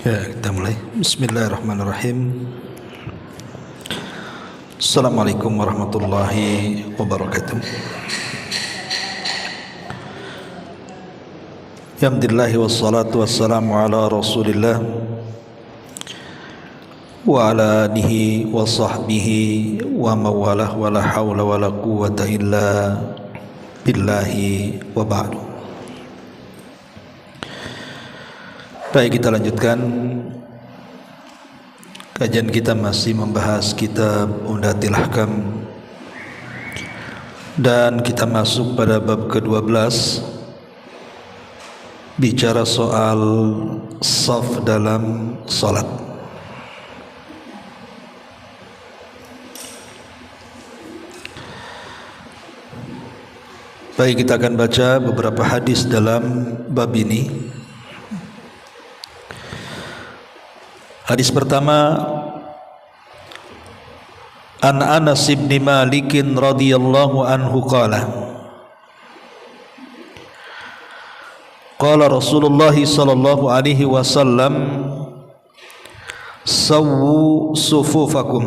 Ya, kita mulai. Bismillahirrahmanirrahim. Assalamualaikum warahmatullahi wabarakatuh. Alhamdulillahi wassalatu wassalamu ala Rasulillah wa ala alihi wa sahbihi wa mawalah wa la hawla wa la quwwata illa billahi wa ba'du. Baik, kita lanjutkan kajian kita, masih membahas kitab Umdatul Ahkam, dan kita masuk pada bab ke-12, bicara soal shaf dalam salat. Baik, kita akan baca beberapa hadis dalam bab ini. Hadis pertama, An Anas bin Malik radhiyallahu anhu qala qala Rasulullah sallallahu alaihi wasallam sawwu sufufakum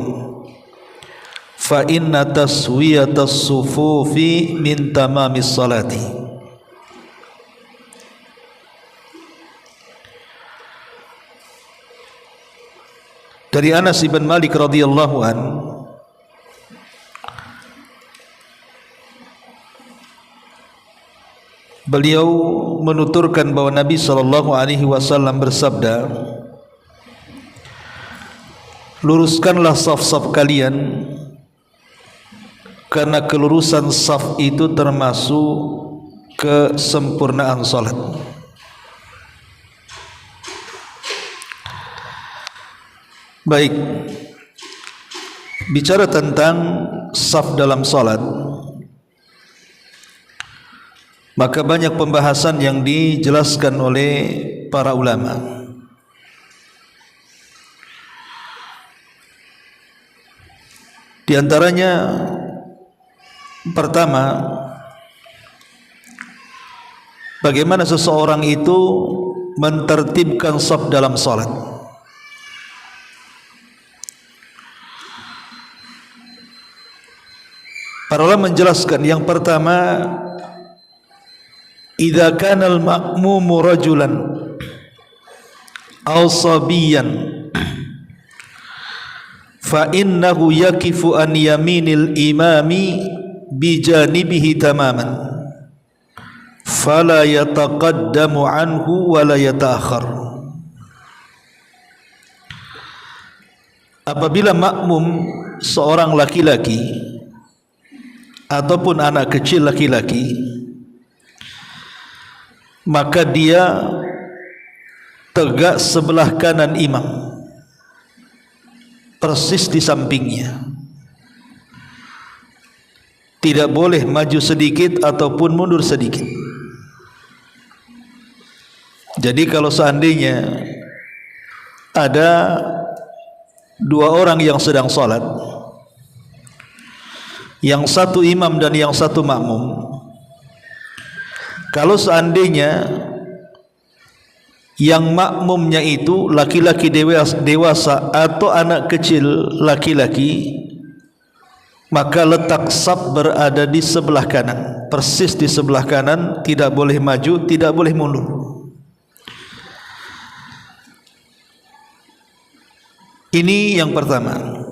fa inna taswiyatas sufufi min tamamis salati. Dari Anas bin Malik radhiyallahu an, beliau menuturkan bahwa Nabi sallallahu alaihi wasallam bersabda, luruskanlah saf-saf kalian, karena kelurusan saf itu termasuk kesempurnaan salat. Baik, bicara tentang saf dalam salat, maka banyak pembahasan yang dijelaskan oleh para ulama. Di antaranya, pertama, bagaimana seseorang itu mentertibkan saf dalam salat. Para ulama menjelaskan, yang pertama, idza kana al-ma'mumu rajulan aw sabiyan fa innahu yakifu an yaminil imami bijanibihi tamaman fala yataqaddamu anhu wa la yata'akhkhar. Apabila makmum seorang laki-laki ataupun anak kecil laki-laki, maka dia tegak sebelah kanan imam, persis di sampingnya, tidak boleh maju sedikit ataupun mundur sedikit. Jadi kalau seandainya ada dua orang yang sedang salat, yang satu imam dan yang satu makmum, kalau seandainya yang makmumnya itu laki-laki dewasa atau anak kecil laki-laki, maka letak saf berada di sebelah kanan, persis di sebelah kanan, tidak boleh maju, tidak boleh mundur. Ini yang pertama.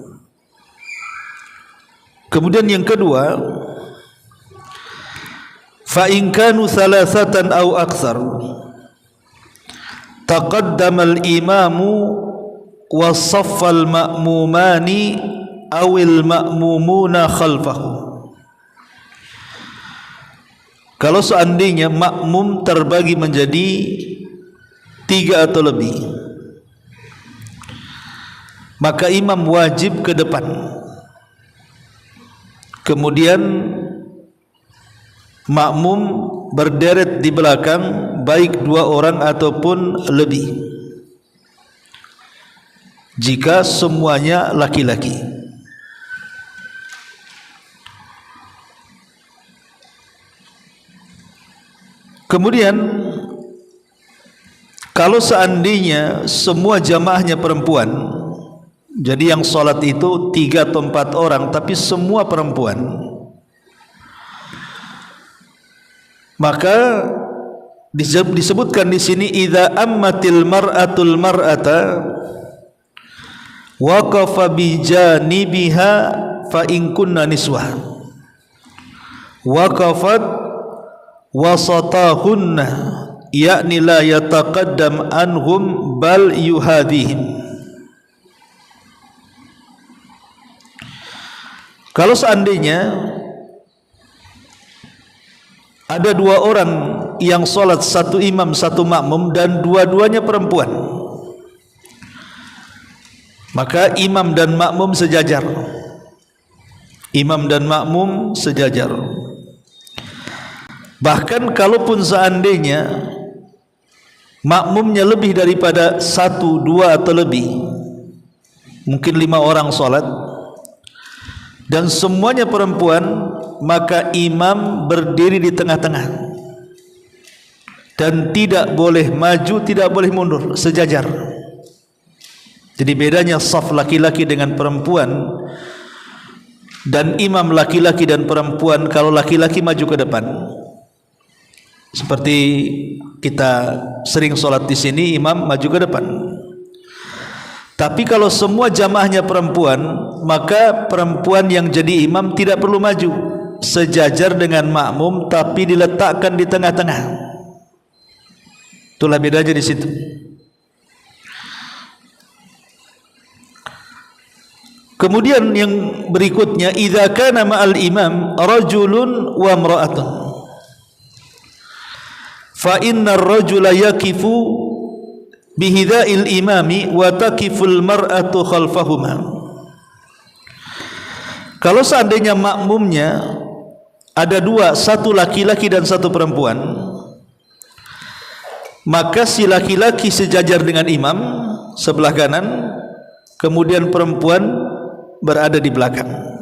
Kemudian yang kedua, fa in kanu thalathatan aw aktsar taqaddama al-imamu wa saffa al-ma'mumani aw al-ma'mumuna khalfahu. Kalau seandainya makmum terbagi menjadi 3 atau lebih, maka imam wajib ke depan, kemudian makmum berderet di belakang, baik 2 orang ataupun lebih, jika semuanya laki-laki. Kemudian Kalau seandainya semua jamaahnya perempuan, jadi yang solat itu 3 atau 4 orang tapi semua perempuan, maka disebutkan di sini idza ammatil mar'atul mar'ata waqafa bi janibiha fa in kunna niswah waqafat wasatahunna yakni la yataqaddam anhum bal yuhadihim. Kalau seandainya ada 2 orang yang solat, satu imam satu makmum dan dua-duanya perempuan, maka imam dan makmum sejajar. Imam dan makmum sejajar. Bahkan kalaupun seandainya makmumnya lebih daripada 1, 2 atau lebih, mungkin 5 orang solat dan semuanya perempuan, maka imam berdiri di tengah-tengah dan tidak boleh maju, tidak boleh mundur, sejajar. Jadi bedanya saf laki-laki dengan perempuan dan imam laki-laki dan perempuan, kalau laki-laki maju ke depan seperti kita sering solat di sini, imam maju ke depan. Tapi kalau semua jamaahnya perempuan, maka perempuan yang jadi imam tidak perlu maju, sejajar dengan makmum tapi diletakkan di tengah-tengah. Itulah bedanya di situ. Kemudian yang berikutnya, idza kana ma'al imam rajulun wa imra'atun fa innar rajula yaqifu bihidha'il imami wa taqiful mar'atu khalfahuma. Kalau seandainya makmumnya ada 2, satu laki-laki dan satu perempuan, maka si laki-laki sejajar dengan imam sebelah kanan, kemudian perempuan berada di belakang.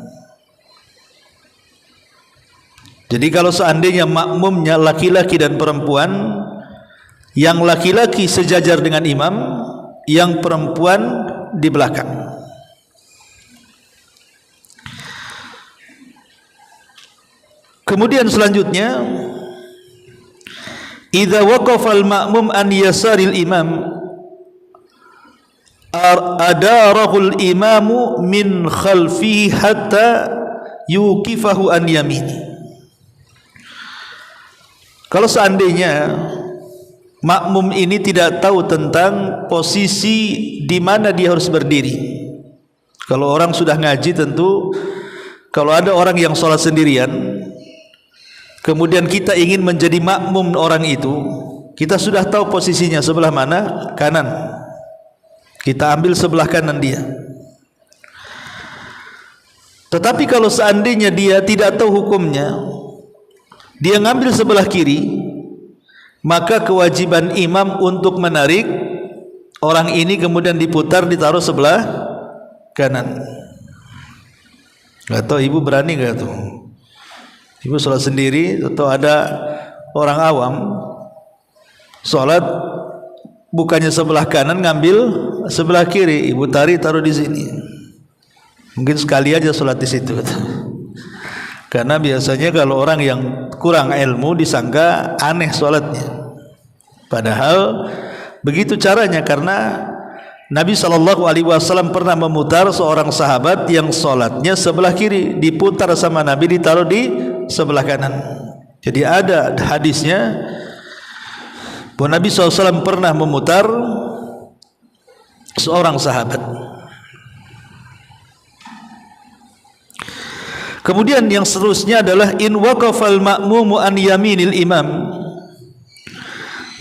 Jadi kalau seandainya makmumnya laki-laki dan perempuan, yang laki-laki sejajar dengan imam, yang perempuan di belakang. Kemudian selanjutnya, idza waqafa al-ma'mum an yasaril imam adarahul imamu min khalfihi hatta yuqifahu an yamini. Kalau seandainya makmum ini tidak tahu tentang posisi di mana dia harus berdiri. Kalau orang sudah ngaji tentu, kalau ada orang yang sholat sendirian, kemudian kita ingin menjadi makmum orang itu, kita sudah tahu posisinya sebelah mana, kanan. Kita ambil sebelah kanan dia. Tetapi kalau seandainya dia tidak tahu hukumnya, dia ngambil sebelah kiri, maka kewajiban imam untuk menarik orang ini kemudian diputar, ditaruh sebelah kanan. Gak tahu ibu berani gak tuh? Ibu sholat sendiri atau ada orang awam sholat bukannya sebelah kanan, ngambil sebelah kiri, ibu taruh di sini. Mungkin sekali aja sholat di situ. Karena biasanya kalau orang yang kurang ilmu disangka aneh sholatnya. Padahal begitu caranya, karena Nabi SAW pernah memutar seorang sahabat yang sholatnya sebelah kiri, diputar sama Nabi, ditaruh di sebelah kanan. Jadi ada hadisnya bahwa Nabi SAW pernah memutar seorang sahabat. Kemudian yang seterusnya adalah in waqafal ma'mumu an yaminil imam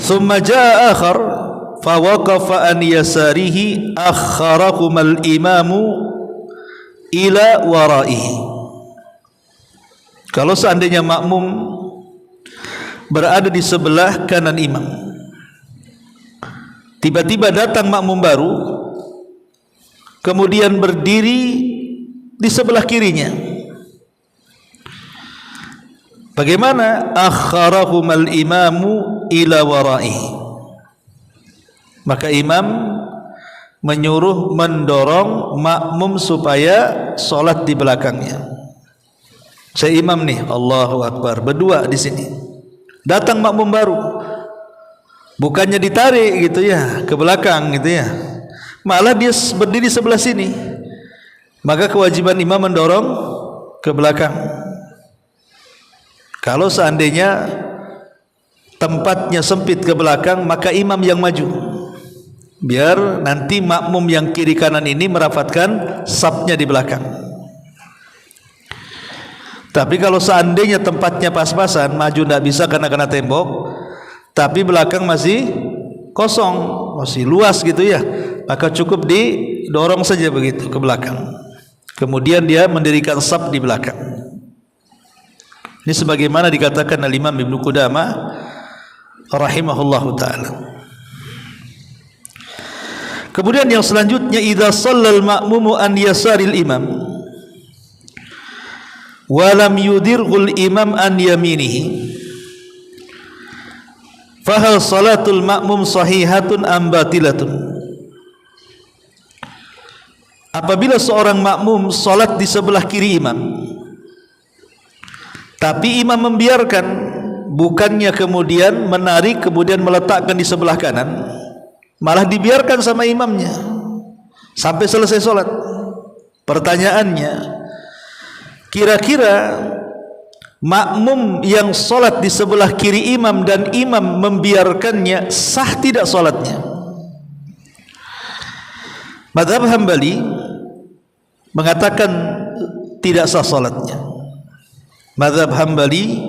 thumma jaa akhar fa waqafa an yasarihi akharahumal imamu ila waraihi. Kalau seandainya makmum berada di sebelah kanan imam, tiba-tiba datang makmum baru kemudian berdiri di sebelah kirinya, bagaimana? Akharahumal imamu ila warai. Maka imam menyuruh, mendorong makmum supaya solat di belakangnya. Saya imam nih, Allahu Akbar, berdua di sini. Datang makmum baru, bukannya ditarik gitu ya ke belakang gitu ya, malah dia berdiri sebelah sini. Maka kewajiban imam mendorong ke belakang. Kalau seandainya tempatnya sempit ke belakang, maka imam yang maju, biar nanti makmum yang kiri kanan ini merapatkan safnya di belakang. Tapi kalau seandainya tempatnya pas-pasan, maju tidak bisa karena kena tembok, tapi belakang masih kosong, masih luas gitu ya, maka cukup didorong saja begitu ke belakang. Kemudian dia mendirikan saf di belakang. Ini sebagaimana dikatakan oleh Imam Ibnu Qudamah rahimahullahu taala. Kemudian yang selanjutnya, idza shallal ma'mumu an yasaril imam walam yudirghul imam an yaminihi fahal salatul ma'mum sahihatun am batilatun. Apabila seorang makmum salat di sebelah kiri imam, tapi imam membiarkan, bukannya kemudian menarik kemudian meletakkan di sebelah kanan, malah dibiarkan sama imamnya sampai selesai salat. Pertanyaannya, kira-kira makmum yang solat di sebelah kiri imam dan imam membiarkannya, sah tidak solatnya? Mazhab Hambali mengatakan tidak sah solatnya. Mazhab Hambali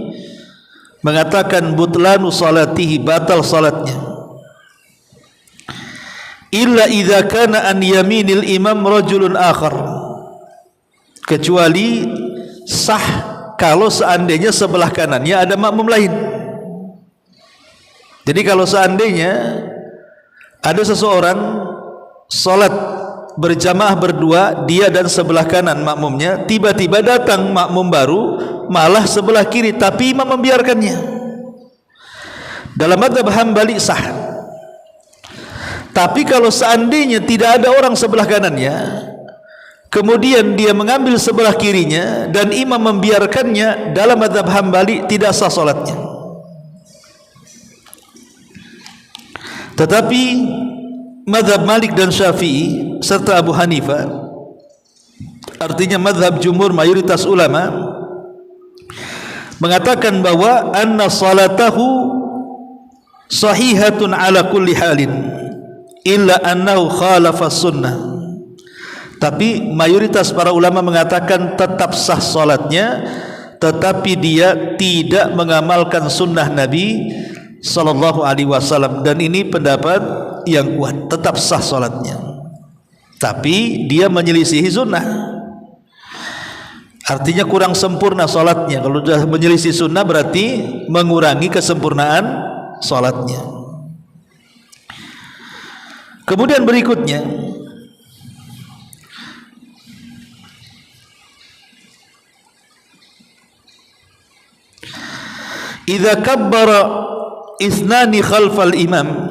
mengatakan butlanu salatihi, batal solatnya, illa idza kana an yaminil imam rajulun akhar, kecuali sah kalau seandainya sebelah kanannya ada makmum lain. Jadi kalau seandainya ada seseorang salat berjamaah berdua, dia dan sebelah kanan makmumnya, tiba-tiba datang makmum baru malah sebelah kiri, tapi imam membiarkannya, dalam mazhab Hambali sah. Tapi kalau seandainya tidak ada orang sebelah kanannya, kemudian dia mengambil sebelah kirinya dan imam membiarkannya, dalam mazhab Hambali tidak sah salatnya. Tetapi mazhab Malik dan Syafi'i serta Abu Hanifah, artinya mazhab jumhur mayoritas ulama, mengatakan bahwa anna salatahu sahihatun ala kulli halin illa annahu khalafa sunnah. Tapi mayoritas para ulama mengatakan tetap sah salatnya, tetapi dia tidak mengamalkan sunnah Nabi sallallahu alaihi wasallam, dan ini pendapat yang kuat, tetap sah salatnya, tapi dia menyelisihi sunnah, artinya kurang sempurna salatnya. Kalau sudah menyelisih sunnah berarti mengurangi kesempurnaan salatnya. Kemudian berikutnya, idza kabbara ithnani khalfal imam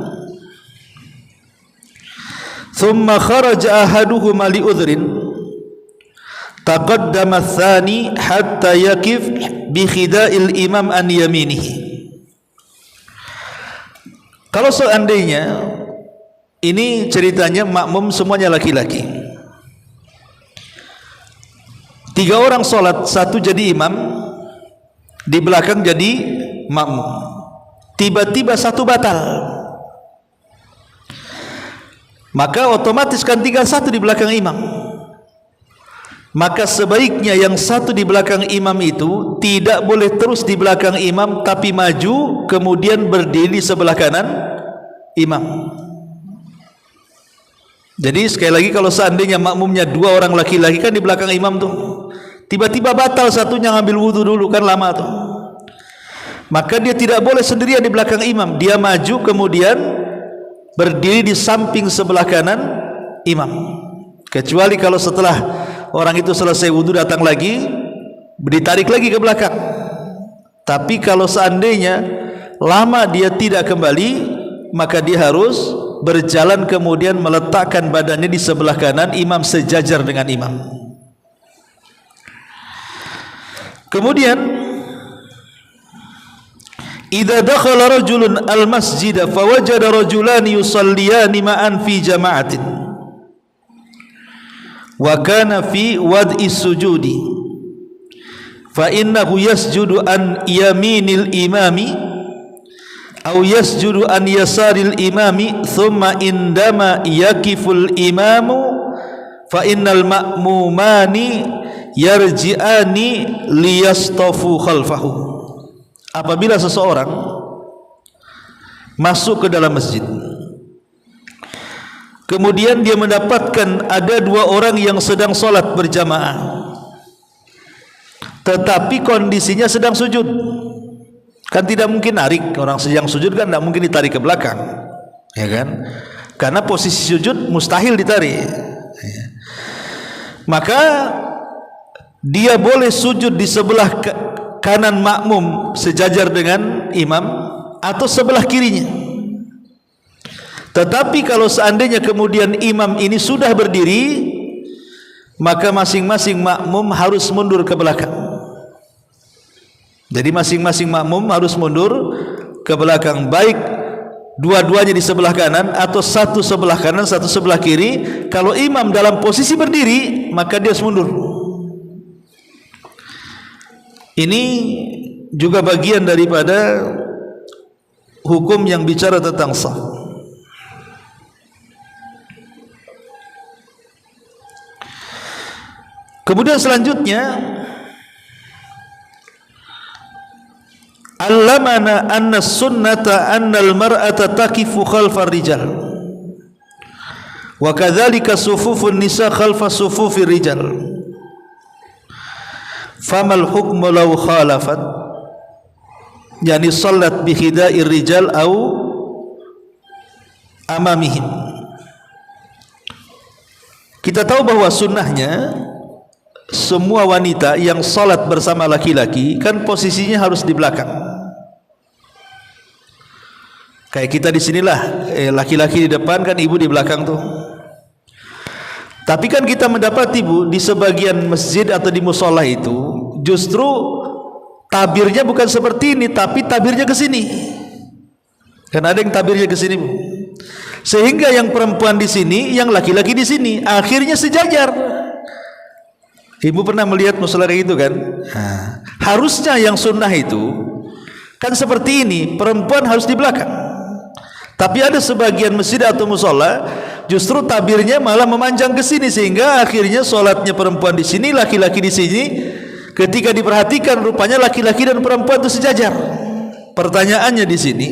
thumma kharaja ahaduhuma li udhrin taqaddama ath-thani hatta yakif bi khida'il imam an yaminihi. Kalau seandainya ini ceritanya makmum semuanya laki-laki, 3 orang sholat, 1 jadi imam, di belakang jadi makmum. Tiba-tiba 1 batal, maka otomatis kan tinggal 1 di belakang imam. Maka sebaiknya yang 1 di belakang imam itu tidak boleh terus di belakang imam, tapi maju kemudian berdiri sebelah kanan imam. Jadi sekali lagi, kalau seandainya makmumnya 2 orang laki-laki kan di belakang imam tuh, tiba-tiba batal satunya, ngambil wudhu dulu kan lama tuh, maka dia tidak boleh sendirian di belakang imam, dia maju kemudian berdiri di samping sebelah kanan imam. Kecuali kalau setelah orang itu selesai wudhu datang lagi, ditarik lagi ke belakang. Tapi kalau seandainya lama dia tidak kembali, maka dia harus berjalan kemudian meletakkan badannya di sebelah kanan imam sejajar dengan imam. Kemudian idza dakhala rajulun al-masjid fa wajada rajulan yusalliyani ma'an fi jama'atin wa kana fi wad'i sujudi fa innahu yasjudu an yaminil imami aw yasjudu an yasaril imami thumma indama yakiful imamu fa innal ma'mumani yarji'ani liyastafu khalfahu. Apabila seseorang masuk ke dalam masjid, kemudian dia mendapatkan ada dua orang yang sedang solat berjamaah, tetapi kondisinya sedang sujud. Kan tidak mungkin narik, orang sedang sujud kan tidak mungkin ditarik ke belakang, ya kan? Karena posisi sujud mustahil ditarik. Maka dia boleh sujud di sebelah kanan makmum sejajar dengan imam atau sebelah kirinya. Tetapi kalau seandainya kemudian imam ini sudah berdiri, maka masing-masing makmum harus mundur ke belakang. Jadi masing-masing makmum harus mundur ke belakang, baik dua-duanya di sebelah kanan atau satu sebelah kanan satu sebelah kiri. Kalau imam dalam posisi berdiri, maka dia harus mundur. Ini juga bagian daripada hukum yang bicara tentang saf. Kemudian selanjutnya, allamana anna sunnata anna al-mar'ata takifu khalfa ar-rijal wa kadzalika sufufun nisa khalfa sufufir rijal. Famal hukmu law khalafat, yani salat bi khida'ir rijal au amamihim. Kita tahu bahwa sunnahnya semua wanita yang salat bersama laki-laki kan posisinya harus di belakang. Kayak kita di sinilah, laki-laki di depan kan ibu di belakang tuh. Tapi kan kita mendapati Bu, di sebagian masjid atau di musola itu justru tabirnya bukan seperti ini, tapi tabirnya ke sini. Kan ada yang tabirnya ke sini Bu. Sehingga yang perempuan di sini, yang laki-laki di sini, akhirnya sejajar. Ibu pernah melihat musola kayak gitu kan? Nah, harusnya yang sunnah itu kan seperti ini, perempuan harus di belakang. Tapi ada sebagian masjid atau musola justru tabirnya malah memanjang ke sini, sehingga akhirnya solatnya perempuan di sini, laki-laki di sini. Ketika diperhatikan rupanya laki-laki dan perempuan itu sejajar. Pertanyaannya di sini,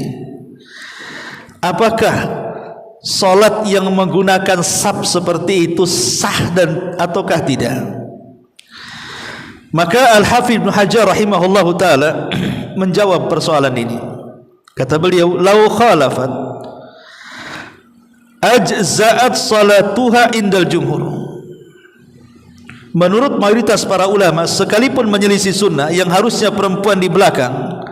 apakah solat yang menggunakan saf seperti itu sah dan ataukah tidak? Maka Al-Hafidz Ibnu Hajar rahimahullahu taala menjawab persoalan ini. Kata beliau, "Lau khalafat ajza'at salatuha indal jumhur." Menurut mayoritas para ulama, sekalipun menyelisih sunnah yang harusnya perempuan di belakang,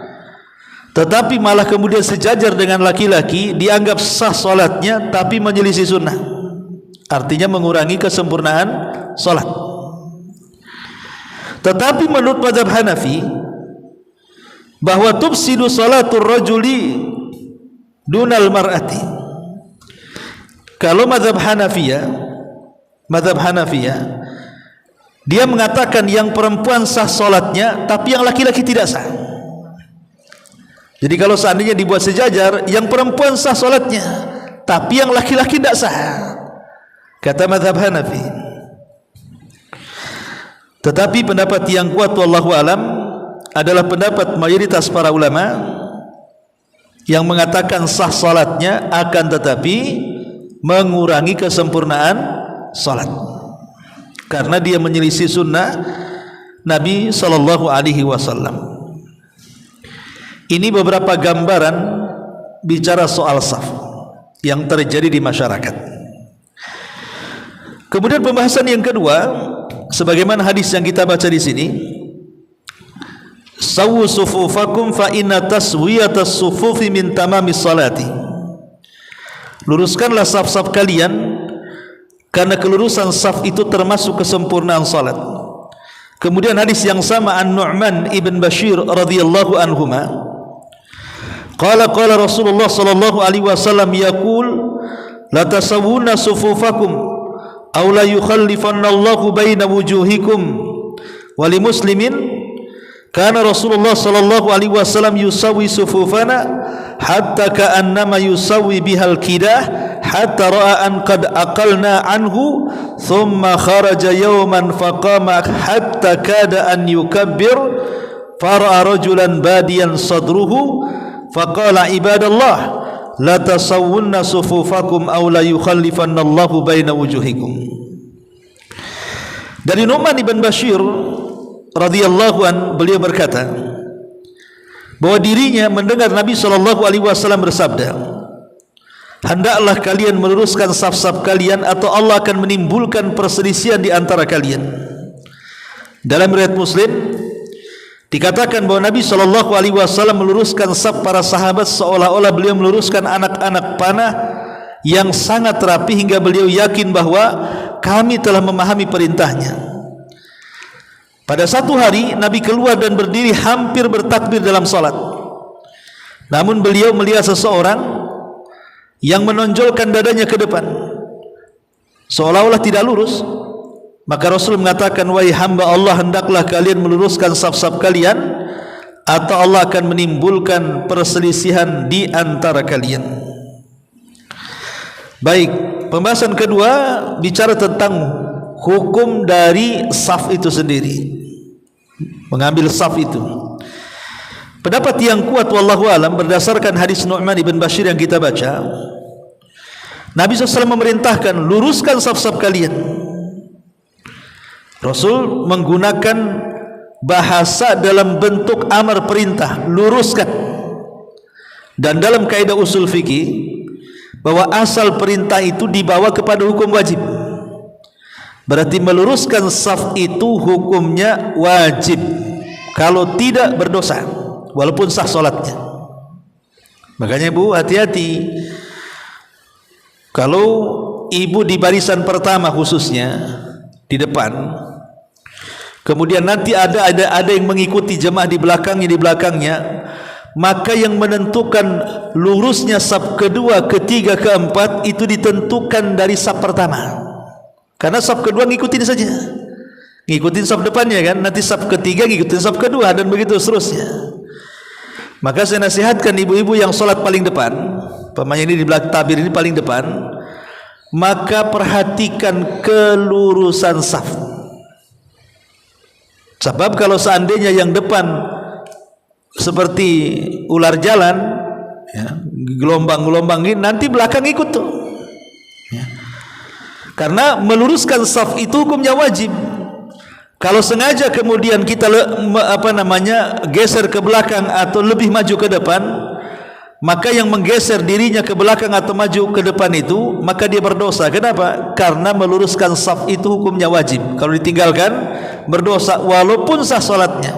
tetapi malah kemudian sejajar dengan laki-laki, dianggap sah salatnya, tapi menyelisih sunnah. Artinya mengurangi kesempurnaan salat. Tetapi menurut mazhab Hanafi, bahwa tufsidu salatul rajuli dunal mar'ati. Kalau mazhab Hanafiyah, dia mengatakan yang perempuan sah salatnya, tapi yang laki-laki tidak sah. Jadi kalau seandainya dibuat sejajar, yang perempuan sah salatnya, tapi yang laki-laki tidak sah, kata mazhab Hanafi. Tetapi pendapat yang kuat wallahu alam adalah pendapat mayoritas para ulama yang mengatakan sah salatnya, akan tetapi mengurangi kesempurnaan salat, karena dia menyelisih sunnah Nabi sallallahu alaihi wasallam. Ini beberapa gambaran bicara soal saf yang terjadi di masyarakat. Kemudian pembahasan yang kedua, sebagaimana hadis yang kita baca di sini, sawu sufufakum fa inna taswiyatas sufufi min tamamis salati. Luruskanlah saf-saf kalian, karena kelurusan saf itu termasuk kesempurnaan salat. Kemudian hadis yang sama An-Nu'man ibn Bashir radhiyallahu anhuma, qala Rasulullah sallallahu alaihi wasallam yaqul la tasawwuna sufufakum aw la yukhallifanna Allahu baina wujuhikum. Wa li Muslimin kana Rasulullah sallallahu alaihi wasallam yusawwi sufufana hatta ka'annama yusawwi bihal kidah hatta ra'a an qad aqalna anhu thumma kharaja yawman faqama hatta kada an yukabbir fara'a rajulan badiyan sadruhu faqala ibadallah la tasawwunna sufufakum aw la yukhallifanna Allahu baina wujuhikum. Dari Nu'man ibn Bashir radhiyallahu an, beliau berkata bahwa dirinya mendengar Nabi SAW bersabda, hendaklah kalian meluruskan saf-saf kalian atau Allah akan menimbulkan perselisihan di antara kalian. Dalam riwayat Muslim dikatakan bahwa Nabi SAW meluruskan saf para sahabat seolah-olah beliau meluruskan anak-anak panah yang sangat rapi, hingga beliau yakin bahwa kami telah memahami perintahnya. Pada satu hari Nabi keluar dan berdiri hampir bertakbir dalam salat. Namun beliau melihat seseorang yang menonjolkan dadanya ke depan, seolah-olah tidak lurus. Maka Rasul mengatakan, wahai hamba Allah, hendaklah kalian meluruskan saf-saf kalian atau Allah akan menimbulkan perselisihan di antara kalian. Baik, pembahasan kedua bicara tentang hukum dari saf itu sendiri, mengambil saf itu. Pendapat yang kuat wallahu alam berdasarkan hadis Nu'man ibn Bashir yang kita baca, Nabi SAW memerintahkan luruskan saf-saf kalian. Rasul menggunakan bahasa dalam bentuk amar perintah, luruskan. Dan dalam kaidah usul fikih bahwa asal perintah itu dibawa kepada hukum wajib. Berarti meluruskan saf itu hukumnya wajib. Kalau tidak berdosa, walaupun sah solatnya. Makanya ibu hati-hati. Kalau ibu di barisan pertama khususnya di depan, kemudian nanti ada yang mengikuti jemaah di belakangnya, maka yang menentukan lurusnya saf kedua, ketiga, keempat itu ditentukan dari saf pertama. Karena saf kedua ngikutin saja, ngikutin saf depannya kan, nanti saf ketiga ngikutin saf kedua, dan begitu seterusnya. Maka saya nasihatkan ibu-ibu yang sholat paling depan, pemain ini di belakang tabir ini paling depan, maka perhatikan kelurusan saf. Sebab kalau seandainya yang depan seperti ular jalan, ya, gelombang-gelombang ini, nanti belakang ikut tuh. Ya. Karena meluruskan saf itu hukumnya wajib. Kalau sengaja kemudian kita geser ke belakang atau lebih maju ke depan, maka yang menggeser dirinya ke belakang atau maju ke depan itu, maka dia berdosa. Kenapa? Karena meluruskan saf itu hukumnya wajib. Kalau ditinggalkan berdosa walaupun sah salatnya.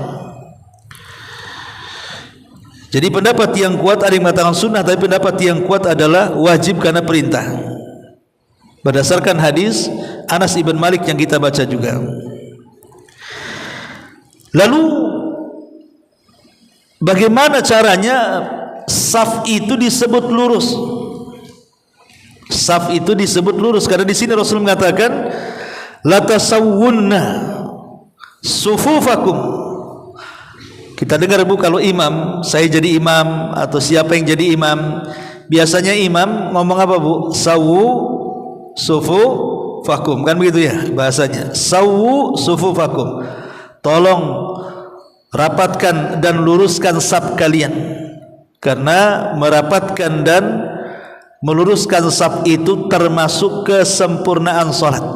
Jadi pendapat yang kuat, ada yang mengatakan sunnah, tapi pendapat yang kuat adalah wajib karena perintah, berdasarkan hadis Anas ibn Malik yang kita baca juga. Lalu bagaimana caranya saf itu disebut lurus? Saf itu disebut lurus karena di sini Rasul mengatakan la tasawwunna sufufakum. Kita dengar Bu, kalau imam, saya jadi imam atau siapa yang jadi imam, biasanya imam ngomong apa Bu? Sawu sufufakum, kan begitu ya bahasanya. Sawu sufufakum, tolong rapatkan dan luruskan saf kalian. Karena merapatkan dan meluruskan saf itu termasuk kesempurnaan salat.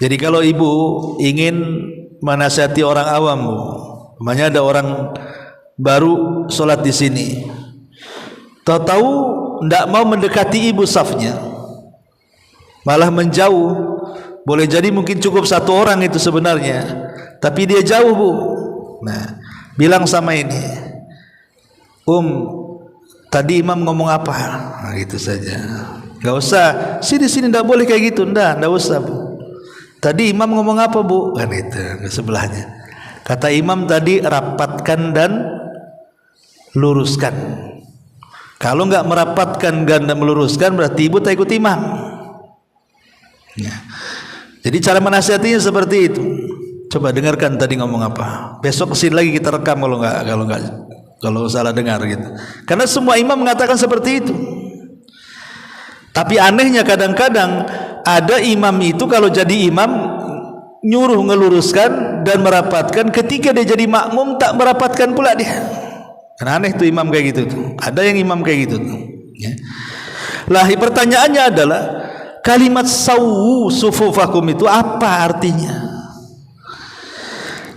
Jadi kalau ibu ingin menasihati orang awam, namanya ada orang baru salat di sini, tahu tidak mau mendekati ibu safnya, malah menjauh. Boleh jadi mungkin cukup satu orang itu sebenarnya, tapi dia jauh Bu. Nah, bilang sama ini, Tadi imam ngomong apa? Nah, gitu saja. Gak usah sini tidak boleh kayak gitu. Nggak usah Bu. Tadi imam ngomong apa Bu? Kan itu ke sebelahnya. Kata imam tadi rapatkan dan luruskan. Kalau nggak merapatkan dan meluruskan berarti ibu tak ikut imam. Ya. Jadi cara menasihatinya seperti itu. Coba dengarkan tadi ngomong apa. Besok kesini lagi kita rekam kalau salah dengar gitu. Karena semua imam mengatakan seperti itu. Tapi anehnya kadang-kadang ada imam itu kalau jadi imam nyuruh ngeluruskan dan merapatkan, ketika dia jadi makmum tak merapatkan pula dia. Karena aneh tuh imam kayak gitu tuh. Ada yang imam kayak gitu tuh. Ya. Lah pertanyaannya adalah kalimat sawu sufufakum itu apa artinya?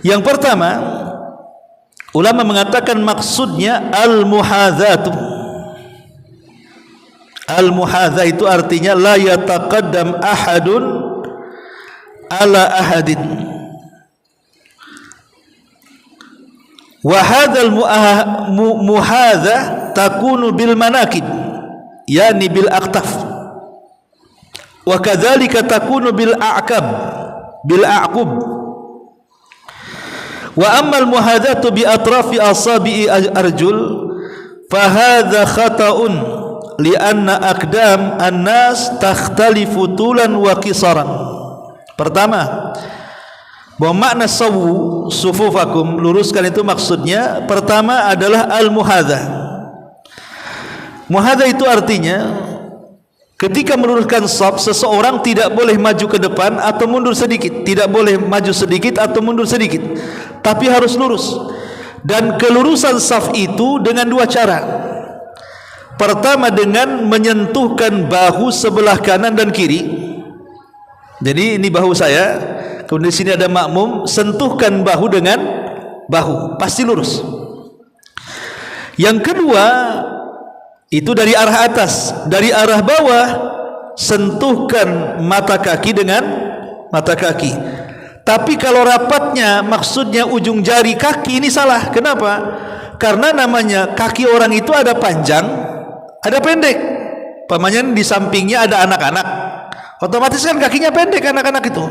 Yang pertama, ulama mengatakan maksudnya al-muhadzatu. Al-muhadzah itu artinya la yataqaddam ahadun ala ahadin. Wa hadzal muhadzah takunu bil manakib, yani bil aqtaf. Wa kadzalika takunu bil a'qab, bil a'qub. Wa amma al-muhadzatu bi atrafi asabi'i arjul fa hadza khata'un lianna aqdam an-nas takhtalifu tulan wa qisaran. Pertama, bahwa makna sawu sufufakum, luruskan itu maksudnya pertama adalah al-muhadzah. Muhadzah itu artinya ketika meluruskan shaf, seseorang tidak boleh maju ke depan atau mundur sedikit, tidak boleh maju sedikit atau mundur sedikit, tapi harus lurus. Dan kelurusan shaf itu dengan dua cara. Pertama dengan menyentuhkan bahu sebelah kanan dan kiri. Jadi ini bahu saya, kemudian di sini ada makmum, sentuhkan bahu dengan bahu, pasti lurus. Yang kedua itu dari arah atas, dari arah bawah sentuhkan mata kaki dengan mata kaki. Tapi kalau rapatnya maksudnya ujung jari kaki, ini salah. Kenapa? Karena namanya kaki orang itu ada panjang, ada pendek. Pamannya di sampingnya ada anak-anak, otomatis kan kakinya pendek anak-anak itu.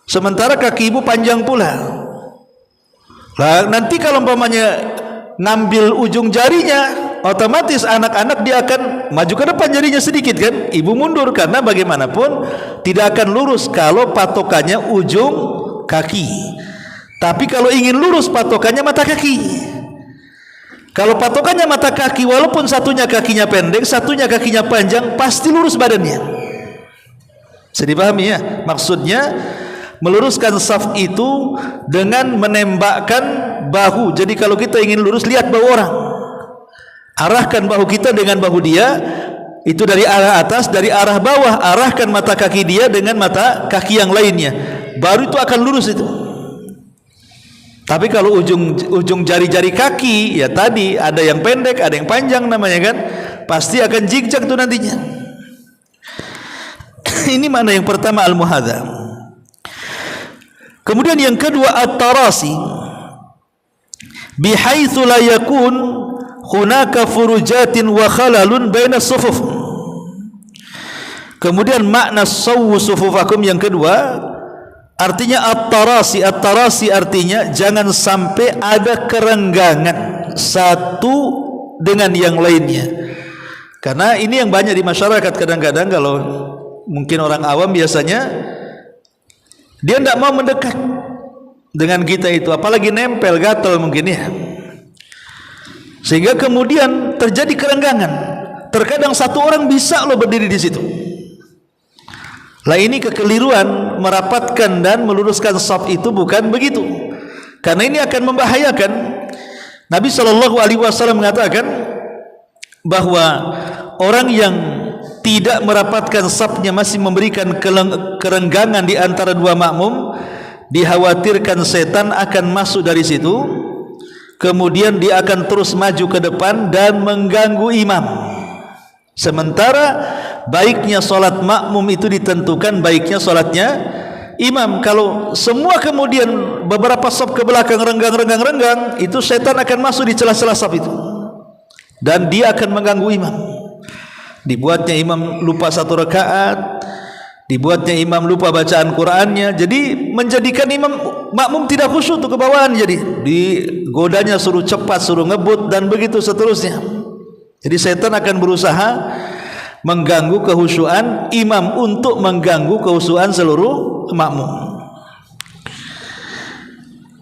Sementara kaki ibu panjang pula. Lah nanti kalau pamannya ngambil ujung jarinya, otomatis anak-anak dia akan maju ke depan jarinya sedikit kan, ibu mundur, karena bagaimanapun tidak akan lurus kalau patokannya ujung kaki. Tapi kalau ingin lurus patokannya mata kaki. Kalau patokannya mata kaki, walaupun satunya kakinya pendek, satunya kakinya panjang, pasti lurus badannya. Bisa dipahami ya? Maksudnya meluruskan shaf itu dengan menembakkan bahu. Jadi kalau kita ingin lurus, lihat bahu orang, arahkan bahu kita dengan bahu dia, itu dari arah atas, dari arah bawah arahkan mata kaki dia dengan mata kaki yang lainnya, baru itu akan lurus itu. Tapi kalau ujung jari-jari kaki, ya tadi ada yang pendek, ada yang panjang namanya kan, pasti akan zigzag tuh nantinya. Ini mana yang pertama al-muhadzah. Kemudian yang kedua at-tarasi, bihaitsu la yakun hunaka furujatin wa khalalun baina sufuf. Kemudian makna sawu sufufakum yang kedua artinya at-tarasi. At-tarasi artinya jangan sampai ada kerenggangan satu dengan yang lainnya. Karena ini yang banyak di masyarakat, kadang-kadang kalau mungkin orang awam biasanya dia tidak mau mendekat dengan kita itu, apalagi nempel, gatal mungkin ya, sehingga kemudian terjadi kerenggangan. Terkadang satu orang bisa loh berdiri di situ. Lah ini kekeliruan, merapatkan dan meluruskan shaf itu bukan begitu. Karena ini akan membahayakan. Nabi SAW mengatakan bahwa orang yang tidak merapatkan shafnya, masih memberikan kerenggangan di antara dua makmum, dikhawatirkan setan akan masuk dari situ, kemudian dia akan terus maju ke depan dan mengganggu imam. Sementara baiknya solat makmum itu ditentukan baiknya solatnya imam. Kalau semua kemudian beberapa shaf ke belakang renggang, itu setan akan masuk di celah-celah shaf itu. dan dia akan mengganggu imam. Dibuatnya imam lupa satu rakaat, dibuatnya imam lupa bacaan Qur'annya, jadi menjadikan imam makmum tidak khusyuk untuk kebawaan. Jadi digodanya suruh cepat, suruh ngebut, dan begitu seterusnya. Jadi setan akan berusaha mengganggu kehusyuan imam untuk mengganggu kehusyuan seluruh makmum.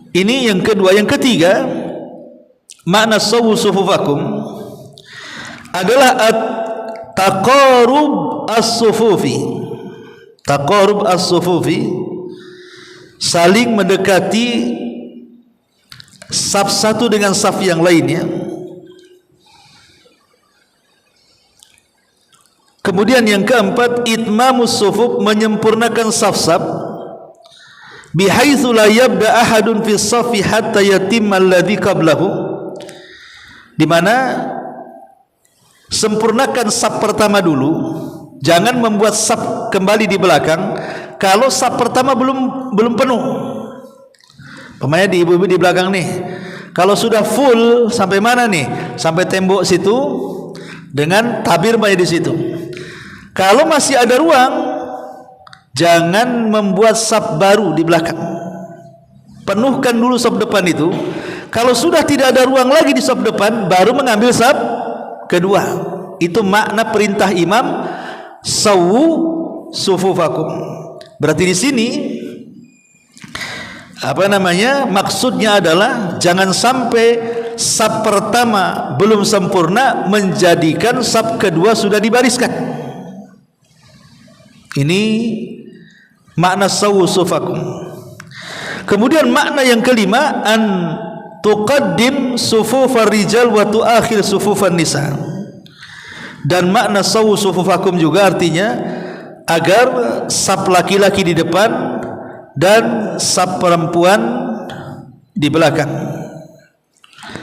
Ini yang kedua. Yang ketiga, makna sawu sufufakum adalah taqarub as-sufufi. Taqarub as-sufufi, saling mendekati saf satu dengan saf yang lainnya. Kemudian yang keempat, itmamus sufuf, menyempurnakan saf-saf, bihaitsu la yabda ahadun fi saffi hatta yatimma alladhi qablahu, di mana sempurnakan saf pertama dulu, jangan membuat saf kembali di belakang kalau saf pertama belum penuh. Pemainnya di ibu-ibu di belakang nih, kalau sudah full sampai mana nih? Sampai tembok situ dengan tabir di situ. Kalau masih ada ruang, jangan membuat saf baru di belakang. Penuhkan dulu saf depan itu. Kalau sudah tidak ada ruang lagi di saf depan, baru mengambil saf kedua. Itu makna perintah imam, sawu sufufakum. Berarti di sini maksudnya adalah jangan sampai saf pertama belum sempurna menjadikan saf kedua sudah dibariskan. Ini makna sawu sufufakum. Kemudian makna yang kelima, an tuqaddim sufufar rijal wa tuakhir sufufan nisa. Dan makna sawu sufufakum juga artinya agar saf laki-laki di depan dan saf perempuan di belakang.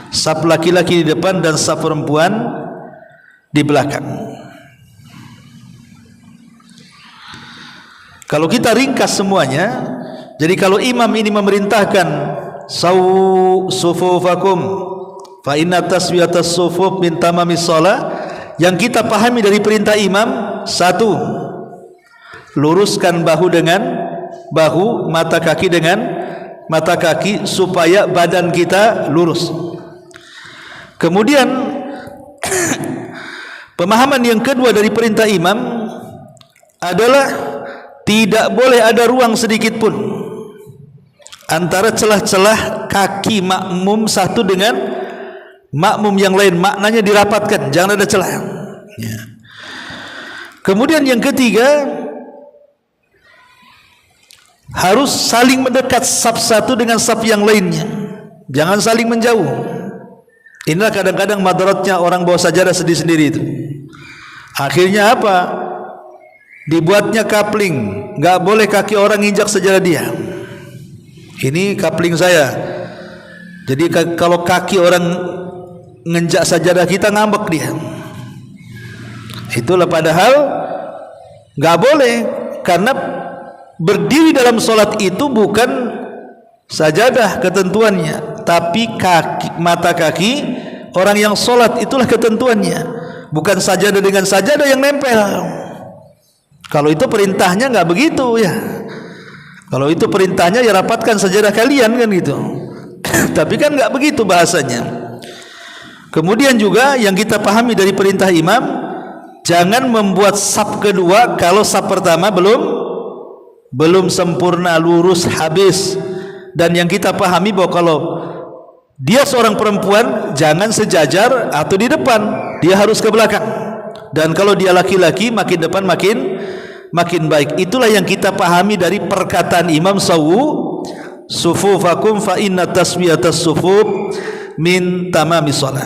Saf laki-laki di depan dan saf perempuan di belakang. Kalau kita ringkas semuanya, jadi kalau imam ini memerintahkan sawu sufufakum fa inna taswiyatas sufuf min tamamis shalah, yang kita pahami dari perintah imam, satu, luruskan bahu dengan bahu, mata kaki dengan mata kaki, supaya badan kita lurus. Kemudian pemahaman yang kedua dari perintah imam adalah tidak boleh ada ruang sedikit pun antara celah-celah kaki makmum satu dengan makmum yang lain. Maknanya dirapatkan, jangan ada celah. Kemudian yang ketiga, harus saling mendekat saf satu dengan saf yang lainnya, jangan saling menjauh. Inilah kadang-kadang madaratnya orang bawa sajadah sendiri-sendiri itu. Akhirnya apa? Dibuatnya kapling, nggak boleh kaki orang injak sajadah dia. Ini kapling saya. Jadi kalau kaki orang nginjak sajadah kita, ngambek dia. Itulah padahal nggak boleh, karena berdiri dalam solat itu bukan sajadah ketentuannya, tapi kaki, mata kaki orang yang solat itulah ketentuannya, bukan sajadah dengan sajadah yang nempel. Kalau itu perintahnya nggak begitu ya. Kalau itu perintahnya ya rapatkan sajadah kalian kan gitu. Tapi kan nggak begitu bahasanya. Kemudian juga yang kita pahami dari perintah imam, jangan membuat saf kedua kalau saf pertama belum sempurna lurus habis. Dan yang kita pahami bahwa kalau dia seorang perempuan, jangan sejajar atau di depan, dia harus ke belakang. Dan kalau dia laki-laki, makin depan makin baik. Itulah yang kita pahami dari perkataan imam, sawu sufufakum fa inna taswiyatas sufuf min tamamis shalah.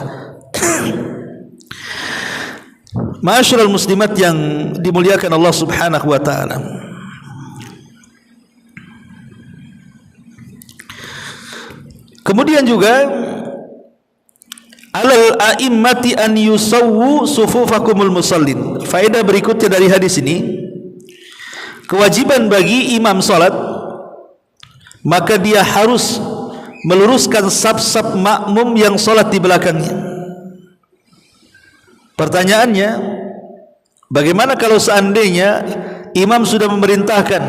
Ma'asyiral muslimat yang dimuliakan Allah Subhanahu wa taala. Kemudian juga alal a'immati an yusawwu sufufakumul musallin. Faedah berikutnya dari hadis ini, kewajiban bagi imam salat, maka dia harus meluruskan saf-saf makmum yang salat di belakangnya. Pertanyaannya, bagaimana kalau seandainya imam sudah memerintahkan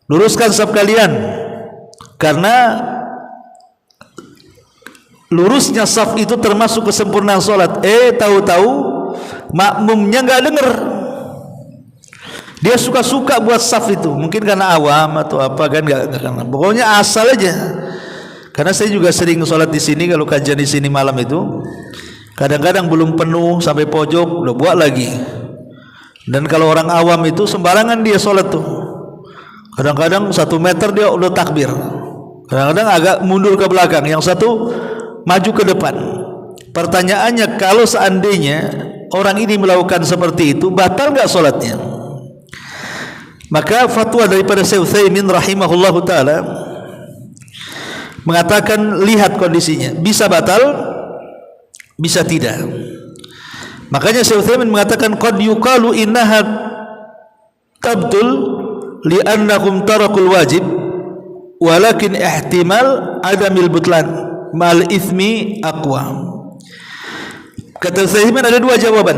luruskan saf kalian, karena lurusnya saf itu termasuk kesempurnaan solat. Tahu-tahu makmumnya nggak dengar, dia suka-suka buat saf itu, mungkin karena awam atau apa kan, nggak karena, pokoknya asal aja. Karena saya juga sering sholat di sini, kalau kajian di sini malam itu, kadang-kadang belum penuh sampai pojok udah buat lagi. Dan kalau orang awam itu sembarangan dia sholat tuh, kadang-kadang 1 meter dia udah takbir, kadang-kadang agak mundur ke belakang, yang satu maju ke depan. Pertanyaannya, kalau seandainya orang ini melakukan seperti itu, batal nggak sholatnya? Maka fatwa daripada Syekh Utsaimin rahimahullahu taala mengatakan, lihat kondisinya, bisa batal, bisa tidak. Makanya Syekh Utsaimin mengatakan, qad yuqalu innaha tabtul li'annahum tarakul wajib, walakin ihtimal adamil butlan mal ithmi aqwa. Kata Syekh Utsaimin ada 2 jawaban.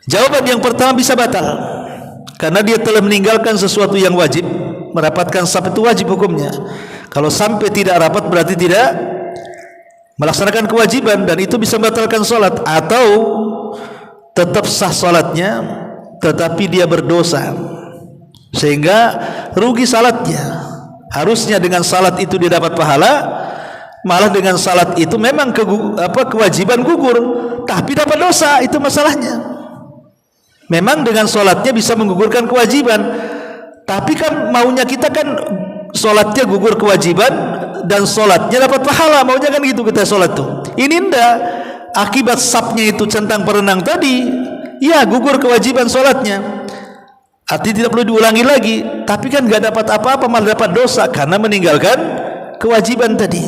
Jawaban yang pertama, bisa batal karena dia telah meninggalkan sesuatu yang wajib. Merapatkan saf itu wajib hukumnya. Kalau sampai tidak rapat berarti tidak melaksanakan kewajiban, dan itu bisa membatalkan sholat. Atau tetap sah sholatnya tetapi dia berdosa sehingga rugi salatnya. Harusnya dengan salat itu dia dapat pahala, malah dengan salat itu memang kewajiban gugur tapi dapat dosa. Itu masalahnya. Memang dengan sholatnya bisa menggugurkan kewajiban, tapi kan maunya kita kan sholatnya gugur kewajiban dan sholatnya dapat pahala, maunya kan gitu kita sholat tuh. Ini ndak, akibat sapnya itu centang perenang tadi, ya gugur kewajiban sholatnya, artinya tidak perlu diulangi lagi, tapi kan nggak dapat apa-apa, malah dapat dosa karena meninggalkan kewajiban tadi.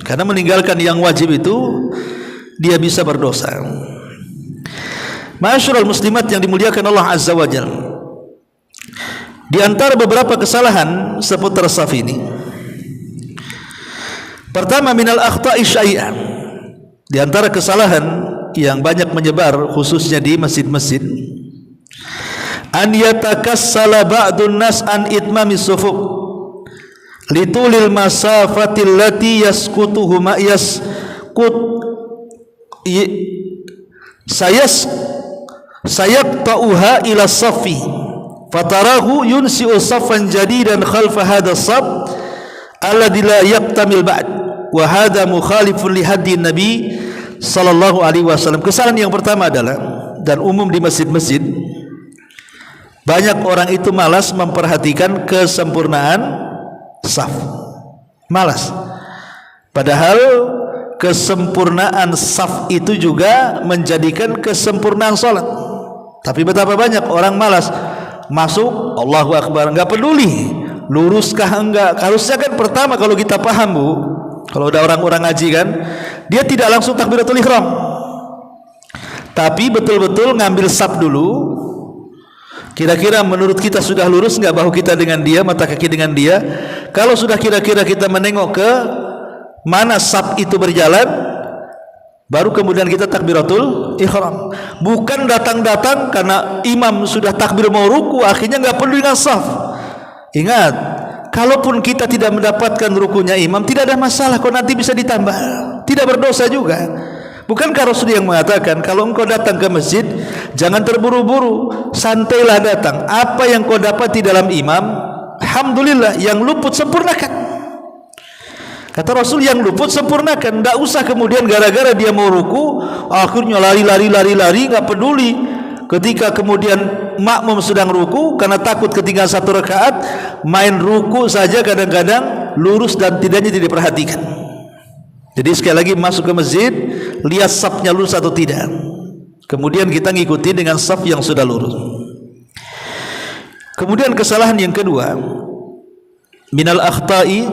Karena meninggalkan yang wajib itu dia bisa berdosa. Ma'asyiral muslimat yang dimuliakan Allah Azza wa Jalla, di antara beberapa kesalahan seputar saf ini, pertama, minal akhta'i syai'an, di antara kesalahan yang banyak menyebar khususnya di masjid-masjid, an yatakassala ba'dun nas an itmami sufuf litulil masafatil lati yasqutuhuma sayaqta'uha ila safi fatarahu yunsi'u saffan jadidan khalfa hadha saf alladhi la yaqtamil ba'd wa hadha mukhalifun li hadi Nabi sallallahu alaihi wasallam. Kesalahan yang pertama adalah, dan umum di masjid-masjid, banyak orang itu malas memperhatikan kesempurnaan saf. Malas. Padahal kesempurnaan saf itu juga menjadikan kesempurnaan salat. Tapi betapa banyak orang malas masuk, Allahu Akbar, enggak peduli luruskah enggak. Harusnya kan pertama, kalau kita paham Bu, kalau ada orang-orang ngaji kan, dia tidak langsung takbiratul ihram, tapi betul-betul ngambil saf dulu. Kira-kira menurut kita sudah lurus enggak bahu kita dengan dia, mata kaki dengan dia. Kalau sudah kira-kira kita menengok ke mana saf itu berjalan, baru kemudian kita takbiratul ihram. Bukan datang-datang karena imam sudah takbir mau ruku, akhirnya enggak perlu dengan saf. Ingat, kalaupun kita tidak mendapatkan rukunya imam, tidak ada masalah, kok nanti bisa ditambah, tidak berdosa juga. Bukankah Rasul yang mengatakan, kalau engkau datang ke masjid jangan terburu-buru, santailah datang. Apa yang kau dapat di dalam imam, alhamdulillah. Yang luput sempurnakan. Kata Rasul, yang luput sempurnakan. Tidak usah kemudian gara-gara dia mau ruku akhirnya lari, nggak peduli. Ketika kemudian makmum sedang ruku, karena takut ketinggalan 1 rakaat, main ruku saja kadang-kadang lurus dan tidaknya tidak diperhatikan. Jadi sekali lagi, masuk ke masjid, lihat safnya lurus atau tidak, kemudian kita ngikuti dengan saf yang sudah lurus. Kemudian kesalahan yang kedua, minal akhta'i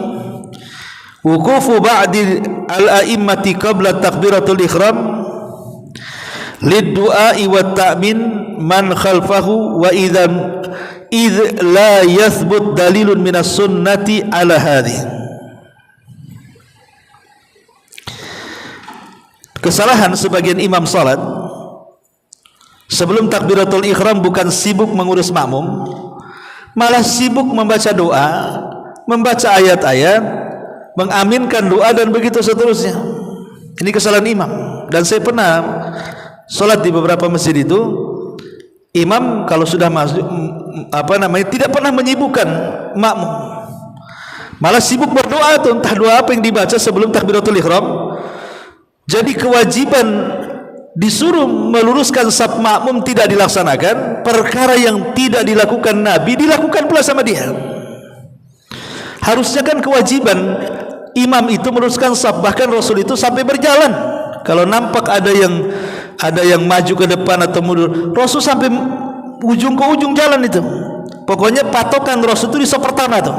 wuqufu ba'di al-a'immati qabla takbiratul ihram lid-du'a'i wa ta'min man khalfahu wa idh la yathbut dalilun minas sunnati ala hadhihi. kesalahan sebagian imam salat sebelum takbiratul ihram bukan sibuk mengurus makmum, malah sibuk membaca doa, membaca ayat-ayat, mengaminkan doa dan begitu seterusnya. Ini kesalahan imam. Dan saya pernah salat di beberapa masjid itu, imam kalau sudah masuk tidak pernah menyibukkan makmum, malah sibuk berdoa tuh, entah doa apa yang dibaca sebelum takbiratul ihram. Jadi kewajiban disuruh meluruskan saf makmum tidak dilaksanakan, perkara yang tidak dilakukan Nabi dilakukan pula sama dia. Harusnya kan kewajiban imam itu meluruskan saf, bahkan Rasul itu sampai berjalan. Kalau nampak ada yang maju ke depan atau mundur, Rasul sampai ujung ke ujung jalan itu. Pokoknya patokan Rasul itu di saf pertama tuh.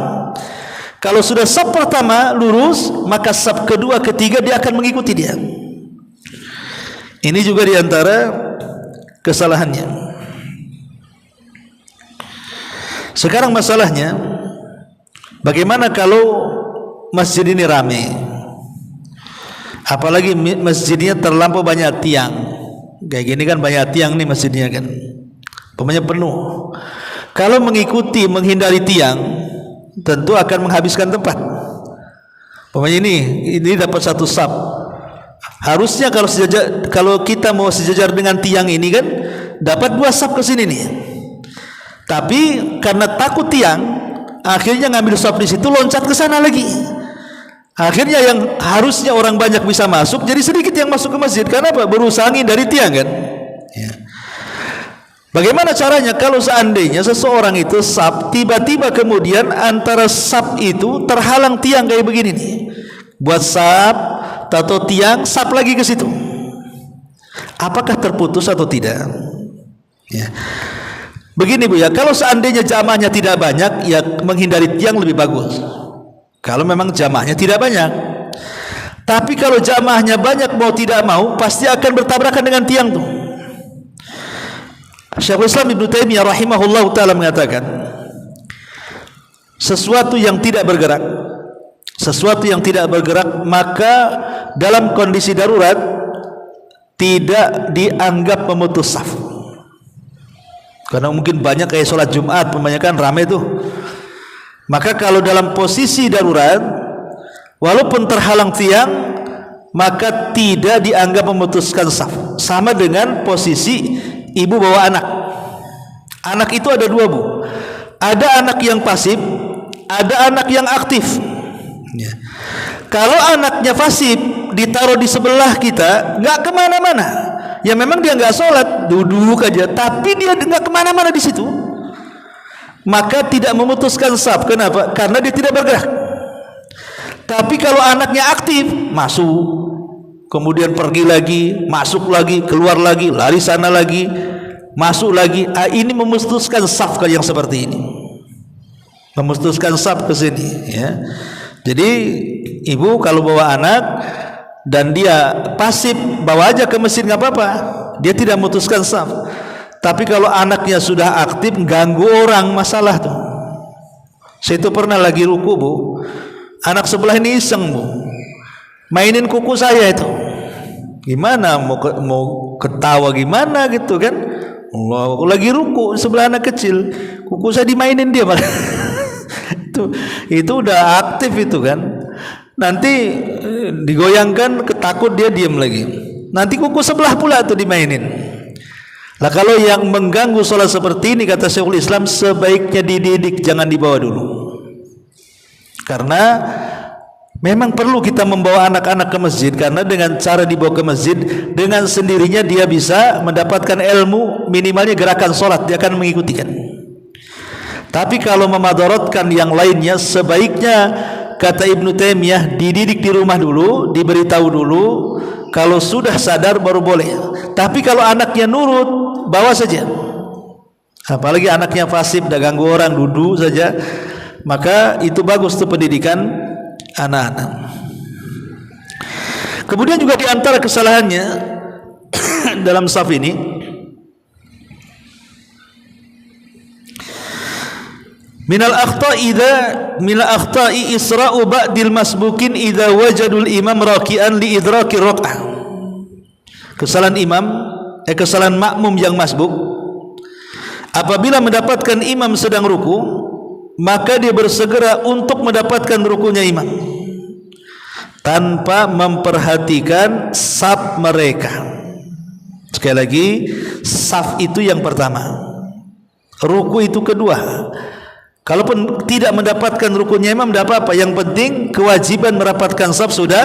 Kalau sudah saf pertama lurus, maka saf kedua, ketiga dia akan mengikuti dia. Ini juga diantara kesalahannya. Sekarang masalahnya, bagaimana kalau masjid ini ramai, apalagi masjidnya terlampau banyak tiang. Kayak gini kan banyak tiang nih masjidnya kan, pokoknya penuh. Kalau menghindari tiang, tentu akan menghabiskan tempat. Pokoknya ini dapat satu saf. Harusnya kalau kita mau sejajar dengan tiang ini kan dapat 2 saf ke sini nih. Tapi karena takut tiang, akhirnya ngambil saf di situ, loncat ke sana lagi. Akhirnya yang harusnya orang banyak bisa masuk, jadi sedikit yang masuk ke masjid. Karena apa? Berusaha dari tiang kan. Ya. Bagaimana caranya kalau seandainya seseorang itu saf, tiba-tiba kemudian antara saf itu terhalang tiang kayak begini nih. Buat saf, tato tiang, saf lagi ke situ. Apakah terputus atau tidak? Ya. Begini Bu ya, kalau seandainya jamaahnya tidak banyak, ya menghindari tiang lebih bagus. Kalau memang jamaahnya tidak banyak. Tapi kalau jamaahnya banyak, mau tidak mau pasti akan bertabrakan dengan tiang tuh. Syekhul Islam Ibnu Taimiyah rahimahullah taala mengatakan, sesuatu yang tidak bergerak maka dalam kondisi darurat tidak dianggap memutus saf. Karena mungkin banyak kayak sholat Jumat, kebanyakan ramai tuh. Maka kalau dalam posisi darurat, walaupun terhalang tiang, maka tidak dianggap memutuskan saf. Sama dengan posisi ibu bawa anak. Anak itu ada 2 Bu. Ada anak yang pasif, ada anak yang aktif. Ya. Kalau anaknya pasif ditaruh di sebelah kita, nggak kemana-mana. Ya memang dia nggak sholat, duduk aja, tapi dia nggak kemana-mana di situ. Maka tidak memutuskan saf. Kenapa? Karena dia tidak bergerak. Tapi kalau anaknya aktif, masuk, kemudian pergi lagi, masuk lagi, keluar lagi, lari sana lagi, masuk lagi. Ini memutuskan saf yang seperti ini. Memutuskan saf ke sini. Ya. Jadi ibu kalau bawa anak dan dia pasif, bawa aja ke masjid nggak apa-apa. Dia tidak memutuskan saf. Tapi kalau anaknya sudah aktif, ganggu orang, masalah tuh. Saya itu pernah lagi ruku Bu, anak sebelah ini iseng Bu, mainin kuku saya itu. Gimana mau ketawa gimana gitu kan? Allah, aku lagi ruku sebelah anak kecil, kuku saya dimainin dia malah. itu udah aktif itu kan. Nanti digoyangkan, ketakut dia diam lagi. Nanti kuku sebelah pula tuh dimainin. Lah kalau yang mengganggu sholat seperti ini, kata Syekhul Islam, sebaiknya dididik, jangan dibawa dulu. Karena memang perlu kita membawa anak-anak ke masjid, karena dengan cara dibawa ke masjid, dengan sendirinya dia bisa mendapatkan ilmu, minimalnya gerakan sholat dia akan mengikuti kan. Tapi kalau memadaratkan yang lainnya, sebaiknya kata Ibnu Taimiyah dididik di rumah dulu, diberitahu dulu. Kalau sudah sadar baru boleh. Tapi kalau anaknya nurut, bawa saja. Apalagi anaknya fasib, dah ganggu orang, duduk saja, maka itu bagus tuh pendidikan anak-anak. Kemudian juga diantara kesalahannya dalam saf ini, minal akhta'i isra'u ba'dil masbukin idza wajadul imam raki'an li idrakir rak'ah. kesalahan makmum yang masbuk, apabila mendapatkan imam sedang ruku, maka dia bersegera untuk mendapatkan rukunya imam tanpa memperhatikan saf mereka. Sekali lagi, saf itu yang pertama, ruku itu kedua. Kalaupun tidak mendapatkan rukunya imam, tidak apa-apa. Yang penting kewajiban merapatkan saf sudah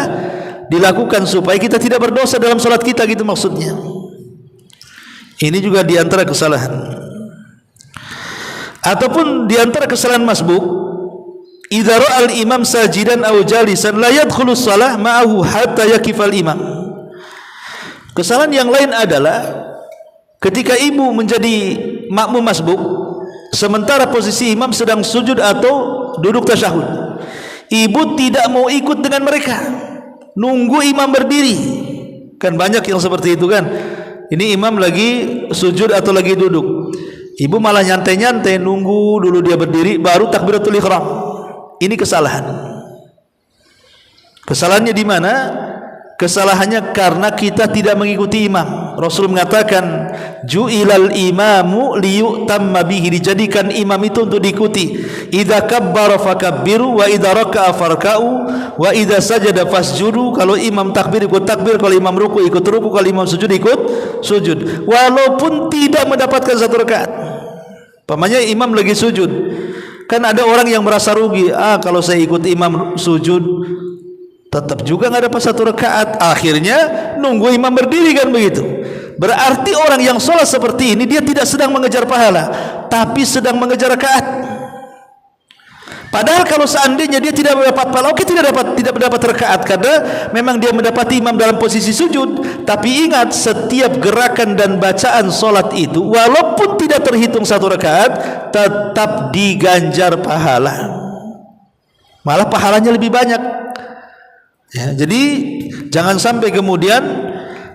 dilakukan supaya kita tidak berdosa dalam salat kita, gitu maksudnya. Ini juga diantara kesalahan. Ataupun diantara kesalahan masbuk, idza ra'al imam sajidan aw jalisan la yadkhulu shalah ma'ahu hatta yakifal imam. Kesalahan yang lain adalah ketika ibu menjadi makmum masbuk, sementara posisi imam sedang sujud atau duduk tasyahud, ibu tidak mau ikut dengan mereka, nunggu imam berdiri. Kan banyak yang seperti itu kan. Ini imam lagi sujud atau lagi duduk, ibu malah nyantai-nyantai nunggu dulu dia berdiri baru takbiratul ihram. Ini kesalahan. Kesalahannya di mana? Kesalahannya karena kita tidak mengikuti imam. Rasul mengatakan, ju'ilal imamu liyu'tamma bihi, dijadikan imam itu untuk diikuti. Idza kabbara fakabbiru wa idza raka'a farka'u wa idza sajada fasjudu. Kalau imam takbir ikut takbir, kalau imam ruku ikut ruku, kalau imam sujud ikut sujud, walaupun tidak mendapatkan satu rakaat. Pamannya imam lagi sujud, kan ada orang yang merasa rugi, kalau saya ikut imam sujud tetap juga nggak dapat satu rakaat, akhirnya nunggu imam berdiri, kan begitu. Berarti orang yang sholat seperti ini dia tidak sedang mengejar pahala, tapi sedang mengejar rakaat. Padahal kalau seandainya dia tidak mendapat pahala, oke, tidak mendapat rakaat karena memang dia mendapati imam dalam posisi sujud. Tapi ingat, setiap gerakan dan bacaan sholat itu walaupun tidak terhitung satu rakaat, tetap diganjar pahala, malah pahalanya lebih banyak. Ya, jadi jangan sampai kemudian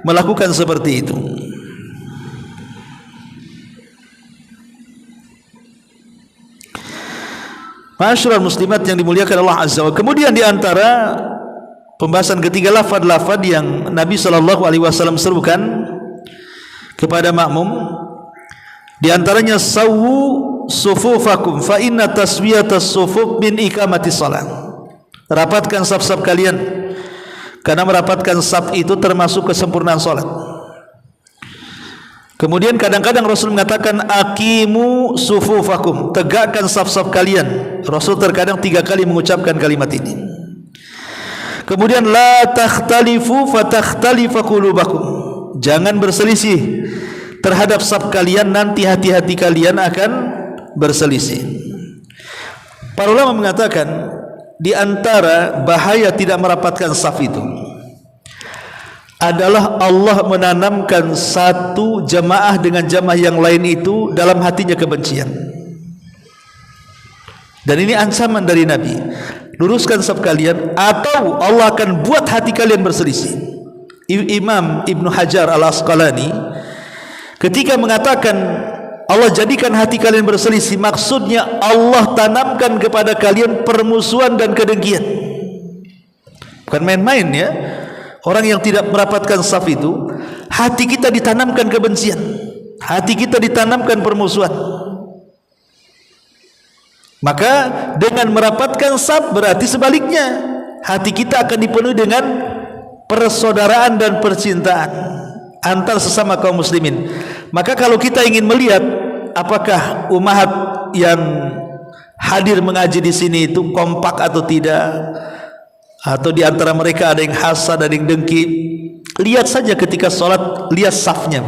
melakukan seperti itu. Masyarul muslimat yang dimuliakan Allah Azza wa Jalla. Kemudian di antara pembahasan ketiga, lafaz-lafaz yang Nabi sallallahu alaihi wasallam serukan kepada makmum, di antaranya sawu sufufakum fa inna taswiyatas sufuf min iqamatis shalah. Rapatkan saf-saf kalian, karena merapatkan saf itu termasuk kesempurnaan salat. Kemudian kadang-kadang Rasul mengatakan aqimu sufufakum, tegakkan saf-saf kalian. Rasul terkadang 3 kali mengucapkan kalimat ini. Kemudian la takhtalifu fatakhtalifa qulubakum, jangan berselisih terhadap saf kalian, nanti hati-hati kalian akan berselisih. Para ulama mengatakan di antara bahaya tidak merapatkan saf itu adalah Allah menanamkan satu jamaah dengan jamaah yang lain itu dalam hatinya kebencian. Dan ini ancaman dari Nabi, luruskan saf kalian atau Allah akan buat hati kalian berselisih. Imam Ibnu Hajar Al-Asqalani ketika mengatakan Allah jadikan hati kalian berselisih, maksudnya Allah tanamkan kepada kalian permusuhan dan kedengkian. Bukan main-main ya. Orang yang tidak merapatkan saf itu, hati kita ditanamkan kebencian, hati kita ditanamkan permusuhan. Maka dengan merapatkan saf berarti sebaliknya, hati kita akan dipenuhi dengan persaudaraan dan percintaan antar sesama kaum muslimin. Maka kalau kita ingin melihat apakah umat yang hadir mengaji di sini itu kompak atau tidak, atau di antara mereka ada yang hasad, ada yang dengki, lihat saja ketika sholat, lihat safnya.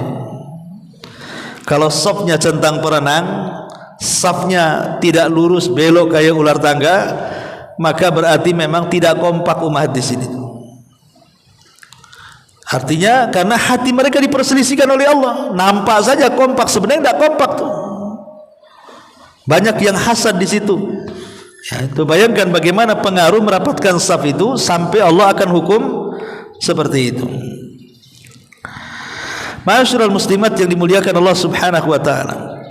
Kalau safnya centang perenang, safnya tidak lurus, belok kayak ular tangga, maka berarti memang tidak kompak umat di sini. Artinya karena hati mereka diperselisihkan oleh Allah. Nampak saja kompak, sebenarnya tidak kompak tuh. Banyak yang hasad di situ. Ya, itu bayangkan bagaimana pengaruh merapatkan saf itu sampai Allah akan hukum seperti itu. Masyarul muslimat yang dimuliakan Allah Subhanahu wa taala.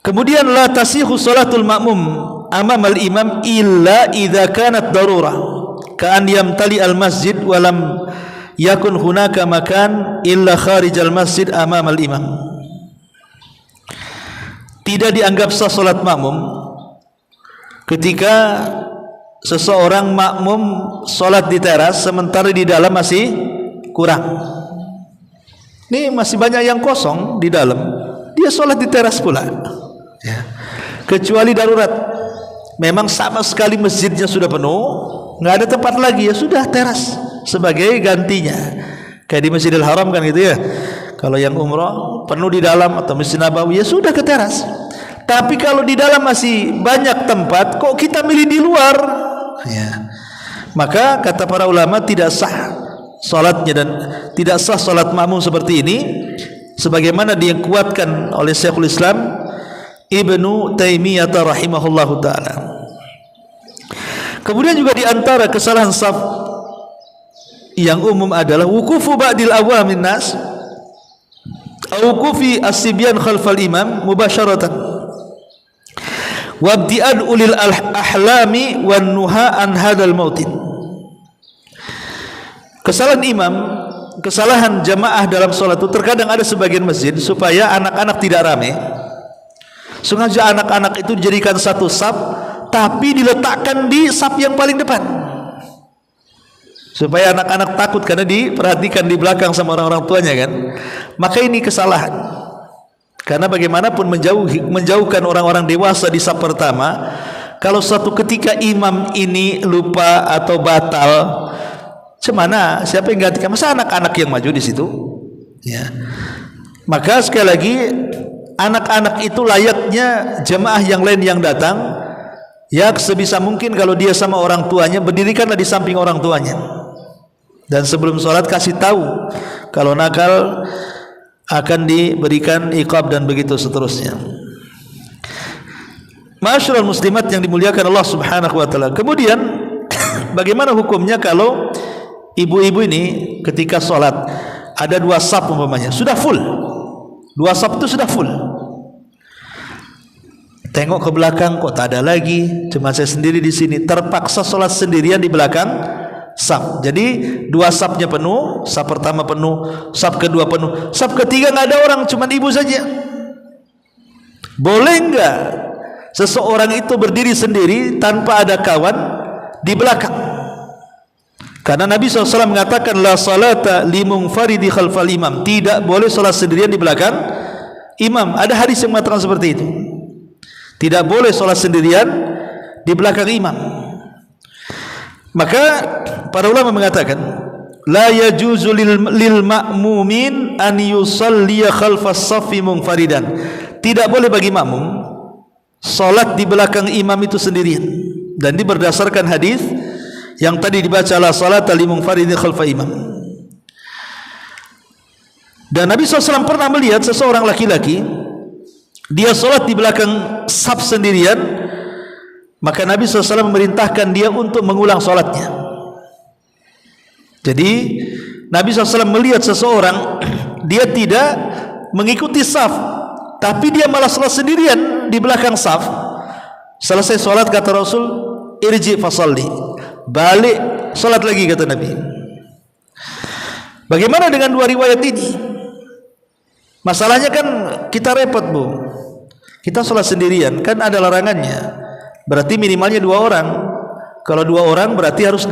Kemudian la tasihu salatul makmum amamal imam illa idza kanat darurah. ka'an yamtali al-masjid walam yakun hunaka makan illa kharijal masjid amamal imam. Tidak dianggap sah salat makmum ketika seseorang makmum salat di teras sementara di dalam masih kurang. Ini masih banyak yang kosong di dalam, dia salat di teras pula. Ya. Kecuali darurat, memang sama sekali masjidnya sudah penuh, nggak ada tempat lagi, ya sudah teras sebagai gantinya. Kayak di Masjidil Haram kan gitu ya. Kalau yang umrah penuh di dalam atau Masjid Nabawi, ya sudah ke teras. Tapi kalau di dalam masih banyak tempat, kok kita milih di luar? Ya. Maka kata para ulama tidak sah salatnya dan tidak sah salat makmum seperti ini, sebagaimana dikuatkan oleh Syekhul Islam Ibnu Taimiyah rahimahullahu taala. Kemudian juga di antara kesalahan saf yang umum adalah wukufu ba'dil awamin nas wukufi as-sibyan khalfal imam mubasyaratan wabdi'ad ulil ahlami wan nuha an hadal mautin. Kesalahan imam, kesalahan jamaah dalam sholat itu terkadang ada sebagian masjid supaya anak-anak tidak ramai. Sengaja anak-anak itu dijadikan satu saf, tapi diletakkan di saf yang paling depan, supaya anak-anak takut karena diperhatikan di belakang sama orang-orang tuanya kan. Maka ini kesalahan, karena bagaimanapun menjauhkan orang-orang dewasa di saf pertama. Kalau suatu ketika imam ini lupa atau batal, cemana siapa yang gantikan? Masa anak-anak yang maju di situ? Ya. Maka sekali lagi, anak-anak itu layaknya jemaah yang lain yang datang, ya sebisa mungkin kalau dia sama orang tuanya, berdirikanlah di samping orang tuanya. Dan sebelum sholat kasih tahu, kalau nakal akan diberikan iqab dan begitu seterusnya. Ma'asyiral muslimat yang dimuliakan Allah Subhanahu wa taala. Kemudian bagaimana hukumnya kalau ibu-ibu ini ketika sholat ada dua saf umpamanya, sudah full, dua saf itu sudah full, tengok ke belakang kok tak ada lagi, cuma saya sendiri di sini, terpaksa sholat sendirian di belakang saf. Jadi dua safnya penuh, saf pertama penuh, saf kedua penuh, saf ketiga nggak ada orang, cuma ibu saja. Boleh nggak seseorang itu berdiri sendiri tanpa ada kawan di belakang? Karena Nabi SAW mengatakan la salata limunfaridi khalfal imam, tidak boleh salat sendirian di belakang imam. Ada hadis yang mengatakan seperti itu, tidak boleh salat sendirian di belakang imam. Maka para ulama mengatakan la yajuzu lil ma'mumin an yusalliya khalfas saffi munfaridan, tidak boleh bagi makmum salat di belakang imam itu sendirian. Dan ini berdasarkan hadis yang tadi dibaca, la salata li munfaridin khalfa imam. Dan Nabi SAW pernah melihat seseorang laki-laki, dia salat di belakang saf sendirian, maka Nabi SAW memerintahkan dia untuk mengulang salatnya. Jadi Nabi SAW melihat seseorang, dia tidak mengikuti saf, tapi dia malah salat sendirian di belakang saf. Selesai salat kata Rasul, irji fasalli, balik salat lagi kata Nabi. Bagaimana dengan dua riwayat ini? Masalahnya kan kita repot bu, kita salat sendirian kan ada larangannya, berarti minimalnya dua orang. Kalau dua orang berarti harus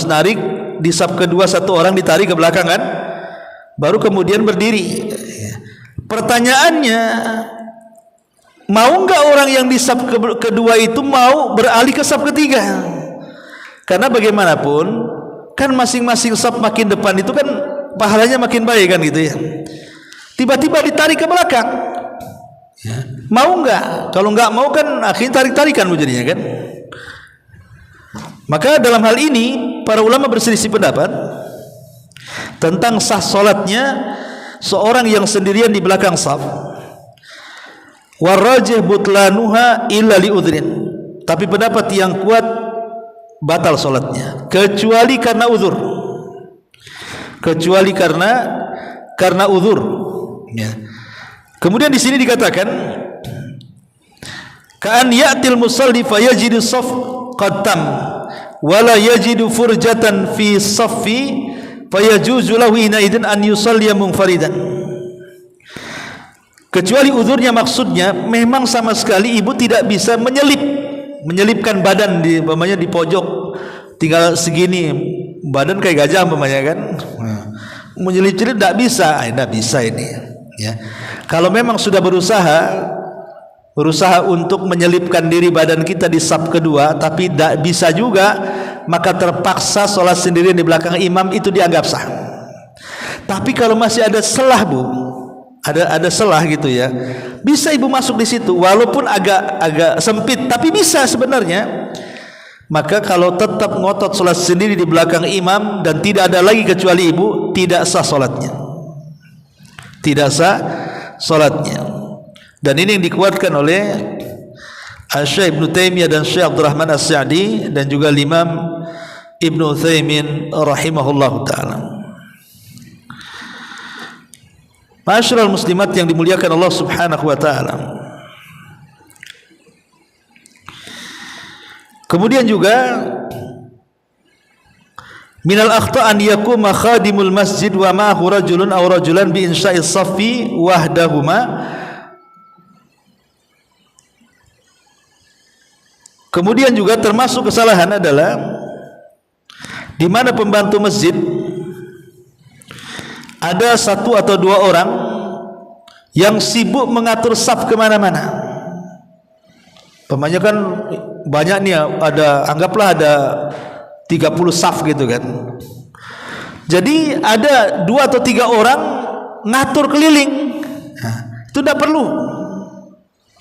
narik di saf kedua, satu orang ditarik ke belakang kan, baru kemudian berdiri. Pertanyaannya, mau enggak orang yang di saf kedua itu mau beralih ke saf ketiga? Karena bagaimanapun kan masing-masing saf makin depan itu kan pahalanya makin baik kan gitu ya. Tiba-tiba ditarik ke belakang, ya. Mau enggak? Kalau enggak mau kan akhirnya tarik-tarikan jadinya kan. Maka dalam hal ini para ulama berselisih pendapat tentang sah salatnya seorang yang sendirian di belakang saf. Warajih butlanuha illa liudrin, tapi pendapat yang kuat batal salatnya kecuali karena uzur, kecuali karena uzur ya. Kemudian di sini dikatakan ka'an ya'til musalli fayajidu saf qad tam wala yajidu furjatan fi saffi fayajuzu lahu idzan an yusalli munfaridan. Kecuali uzurnya, maksudnya memang sama sekali ibu tidak bisa menyelipkan badan di umpamanya di pojok tinggal segini, badan kayak gajah umpamanya kan. Menyelip-selip tidak bisa, ini ya. Kalau memang sudah berusaha untuk menyelipkan diri badan kita di saf kedua tapi tidak bisa juga, maka terpaksa sholat sendirian di belakang imam, itu dianggap sah. Tapi kalau masih ada selah Bu, ada selah gitu ya, bisa ibu masuk di situ walaupun agak sempit tapi bisa sebenarnya. Maka kalau tetap ngotot sholat sendiri di belakang imam dan tidak ada lagi kecuali ibu, tidak sah sholatnya, tidak sah sholatnya. Dan ini yang dikuatkan oleh Syekh Ibnu Taimiyah dan Syekh Abdurrahman As-Sa'di dan juga Imam Ibnu Utsaimin rahimahullahu taala. Ma'asyiral muslimat yang dimuliakan Allah Subhanahu wa taala. Kemudian juga minal akhta an yakuma khadimul masjid wa ma'ahu rajulun aw rajulan bi insya'is saffi wahdahuma. Kemudian juga termasuk kesalahan adalah di mana pembantu masjid ada satu atau dua orang yang sibuk mengatur saf kemana-mana. Pemanya kan banyak nih, anggaplah ada 30 saf gitu kan. Jadi ada 2 atau 3 orang ngatur keliling. Nah, itu tidak perlu.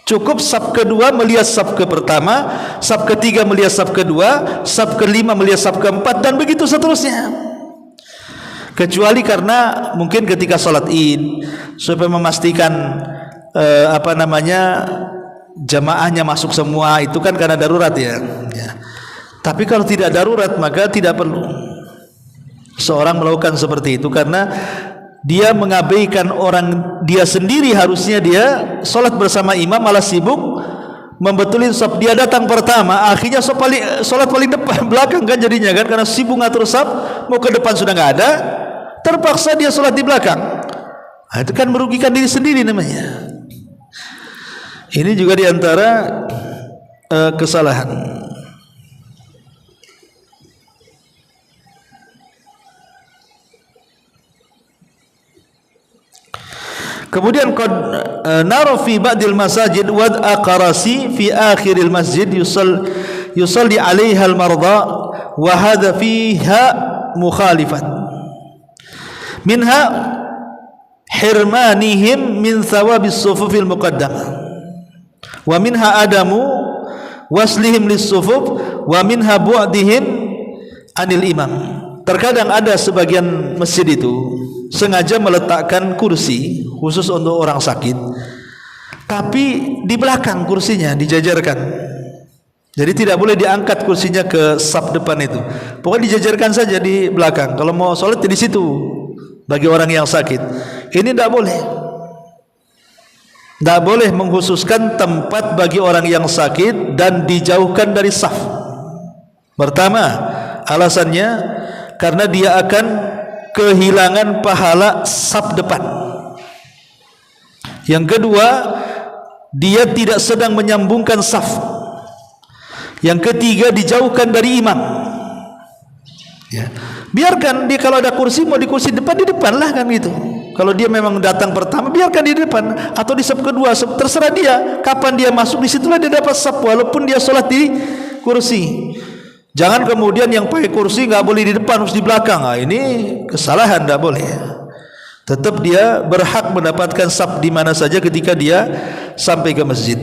Cukup saf kedua melihat saf ke pertama, saf ketiga melihat saf kedua, saf kelima melihat saf keempat, dan begitu seterusnya. Kecuali karena mungkin ketika sholat id supaya memastikan jamaahnya masuk semua, itu kan karena darurat ya. Tapi kalau tidak darurat maka tidak perlu seorang melakukan seperti itu, karena dia mengabaikan orang dia sendiri. Harusnya dia sholat bersama imam malah sibuk membetulin saf. Dia datang pertama, akhirnya sholat paling depan belakang kan jadinya kan, karena sibuk ngatur saf. Mau ke depan sudah nggak ada, terpaksa dia sholat di belakang. Nah, itu kan merugikan diri sendiri namanya. Ini juga diantara kesalahan. Kemudian qad nara fi ba'dil masajid wad aqrasi fi akhiril masjid yusalli 'alaiha al-marda wa hadha fiha mukhalifat minha hirmanihim min thawabis sufufil muqaddamah wa minha adamu waslihim lis-sufuf wa minha bu'dihim anil imam. Terkadang ada sebagian masjid itu sengaja meletakkan kursi khusus untuk orang sakit, tapi di belakang kursinya dijajarkan. Jadi tidak boleh diangkat kursinya ke saf depan itu. Pokoknya dijajarkan saja di belakang. Kalau mau sholat di situ bagi orang yang sakit. Ini tidak boleh. Tidak boleh mengkhususkan tempat bagi orang yang sakit dan dijauhkan dari saf. Pertama, alasannya karena dia akan kehilangan pahala saf depan. Yang kedua, dia tidak sedang menyambungkan saf. Yang ketiga, dijauhkan dari imam. Ya. Biarkan dia, kalau ada kursi mau di kursi depan, di depan lah kan gitu. Kalau dia memang datang pertama, biarkan di depan atau di saf kedua, terserah dia. Kapan dia masuk, disitulah dia dapat saf walaupun dia sholat di kursi. Jangan kemudian yang pakai kursi nggak boleh di depan, harus di belakang. Nah, ini kesalahan, tidak boleh. Tetap dia berhak mendapatkan saf di mana saja ketika dia sampai ke masjid.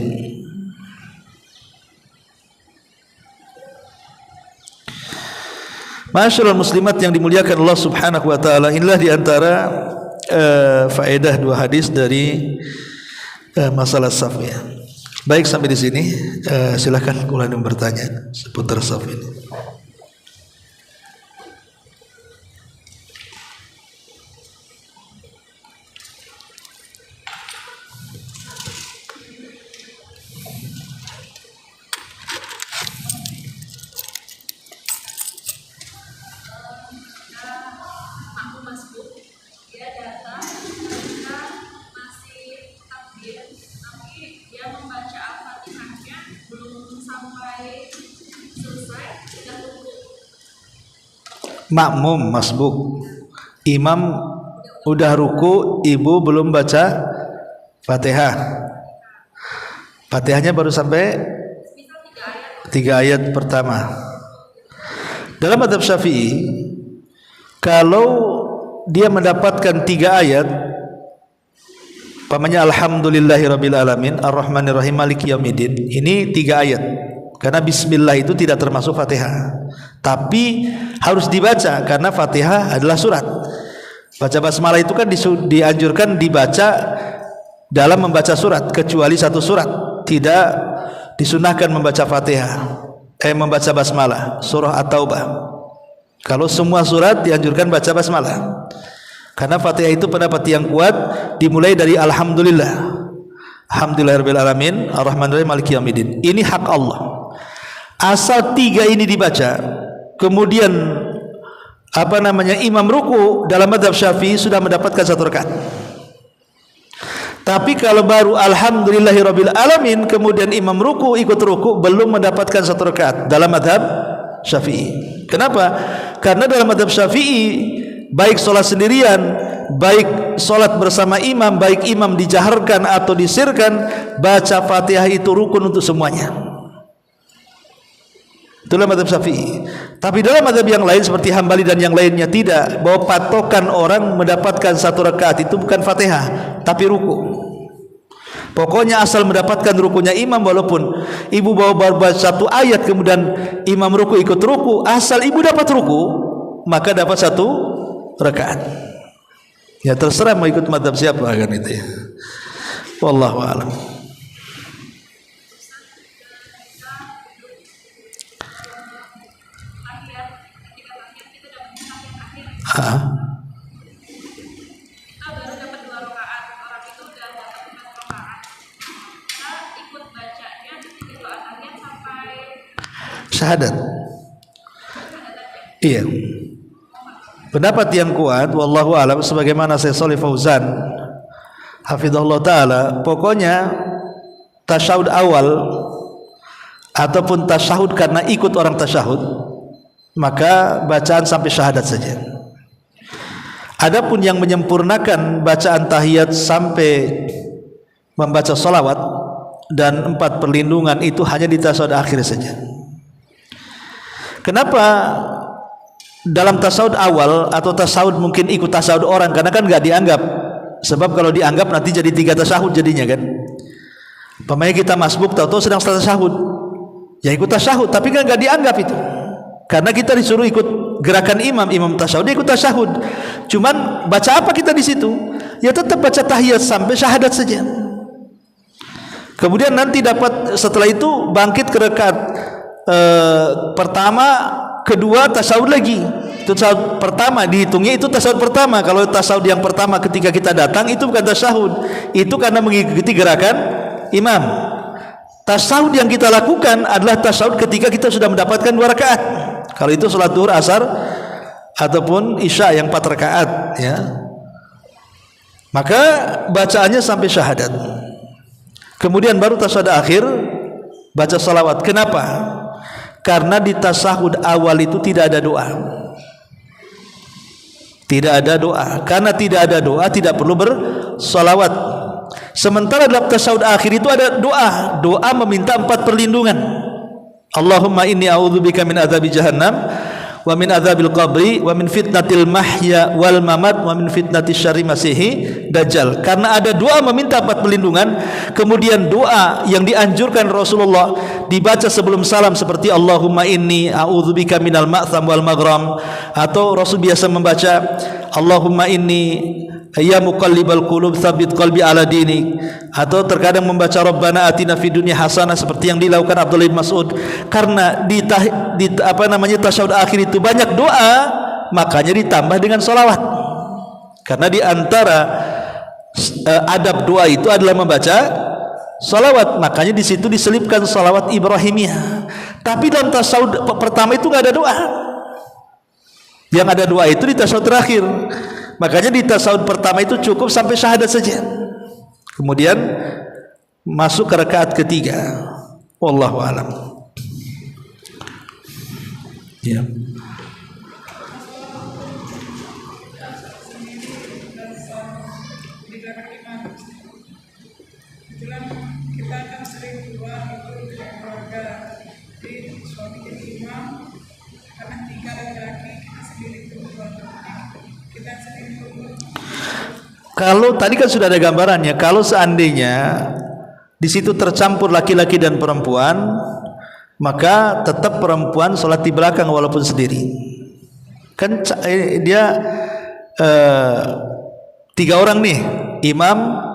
Masyaallah muslimat yang dimuliakan Allah Subhanahu wa taala, inilah di antara faedah 2 hadis dari masalah saf ya. Baik, sampai di sini. Silakan kalau ada yang bertanya seputar saf ini. Makmum masbuk, imam udah ruku, ibu belum baca Fatihah. Fatihahnya baru sampai 3 ayat pertama. Dalam mazhab Syafi'i, kalau dia mendapatkan 3 ayat, pamannya alhamdulillahirabbil alamin arrahmanirrahim maliki yaumiddin, ini 3 ayat. Karena bismillah itu tidak termasuk Fatihah, tapi harus dibaca karena Fatihah adalah surat. Baca basmalah itu kan dianjurkan dibaca dalam membaca surat, kecuali 1 surat tidak disunahkan membaca Fatihah, membaca basmalah, surah At-Taubah. Kalau semua surat dianjurkan baca basmalah, karena Fatihah itu pendapat yang kuat dimulai dari alhamdulillah, alhamdulillahirabbil alamin arrahmanirrahim maliki yaumiddin. Ini hak Allah. Asal 3 ini dibaca, kemudian imam ruku, dalam mazhab Syafi'i sudah mendapatkan 1 rakaat. Tapi kalau baru alhamdulillahirabbil alamin kemudian imam ruku ikut ruku, belum mendapatkan 1 rakaat dalam mazhab Syafi'i. Kenapa? Karena dalam mazhab Syafi'i, baik sholat sendirian, baik sholat bersama imam, baik imam dijaharkan atau disirkan, baca Fatihah itu rukun untuk semuanya. Itulah mazhab Syafi'i. Tapi dalam mazhab yang lain seperti Hambali dan yang lainnya tidak, bahwa patokan orang mendapatkan 1 rakaat itu bukan Fatihah tapi ruku. Pokoknya asal mendapatkan rukunya imam, walaupun ibu bawa 1 ayat kemudian imam ruku ikut ruku, asal ibu dapat ruku maka dapat 1 rakaat. Ya terserah mau ikut mazhab siapa kan itu ya. Wallahu a'lam. Syahadat. Iya. Pendapat yang kuat wallahu alam, sebagaimana Syekh Shalih Fauzan hafizahullah taala, pokoknya tasyahud awal ataupun tasyahud karena ikut orang tasyahud, maka bacaan sampai syahadat saja. Adapun yang menyempurnakan bacaan tahiyat sampai membaca salawat dan 4 perlindungan itu hanya di tasyahud akhir saja. Kenapa dalam tasyahud awal atau tasyahud mungkin ikut tasyahud orang? Karena kan nggak dianggap. Sebab kalau dianggap nanti jadi 3 tasyahud jadinya kan. Pemain kita masbuk tahu-tahu sedang tasyahud, ya ikut tasyahud, tapi kan nggak dianggap itu. Karena kita disuruh ikut gerakan imam tasyahud, dia ikut tasyahud. Cuman baca apa kita di situ? Ya tetap baca tahiyat sampai syahadat saja. Kemudian nanti dapat setelah itu bangkit ke rakaat pertama, kedua, tasyahud lagi. Itu tasyahud pertama dihitungnya, itu tasyahud pertama. Kalau tasyahud yang pertama ketika kita datang itu bukan tasyahud, itu karena mengikuti gerakan imam. Tasyahud yang kita lakukan adalah tasyahud ketika kita sudah mendapatkan 2 rakaat. Kalau itu salat zuhur, asar ataupun isya yang 4 rakaat ya. Maka bacaannya sampai syahadat. Kemudian baru tasyahud akhir baca salawat. Kenapa? Karena di tasyahud awal itu tidak ada doa. Tidak ada doa. Karena tidak ada doa tidak perlu bersalawat. Sementara dalam tasyahud akhir itu ada doa. Doa meminta 4 perlindungan. Allahumma inni a'udzubika min adzabi jahannam wa min adzabil qabri wa min fitnatil mahya wal mamat wa min fitnatis syarri masihi dajjal. Karena ada doa meminta 4 perlindungan, kemudian doa yang dianjurkan Rasulullah dibaca sebelum salam seperti Allahumma inni a'udzubika minal ma'tham wal maghram, atau Rasul biasa membaca Allahumma inni ya muqallibal qulub tsabbit qalbi ala dinik, atau terkadang membaca Rabbana atina fid dunya hasanah seperti yang dilakukan Abdullah bin Mas'ud. Karena di tasyahud akhir itu banyak doa, makanya ditambah dengan salawat. Karena di antara adab doa itu adalah membaca salawat, makanya di situ diselipkan salawat Ibrahimiyah. Tapi dalam tasyahud pertama itu nggak ada doa. Yang ada doa itu di tasyahud terakhir. Makanya di tasyahud pertama itu cukup sampai syahadat saja. Kemudian masuk ke rakaat ketiga. Wallahu a'lam. Ya. Kita kan sering keluar itu dengan keluarga, jadi suami jadi imam karena 3 laki-laki, kita sendiri perempuan, kita sering keluar. Kalau tadi kan sudah ada gambarannya, kalau seandainya di situ tercampur laki-laki dan perempuan, maka tetap perempuan sholat di belakang walaupun sendiri. Kan dia 3 orang nih, imam,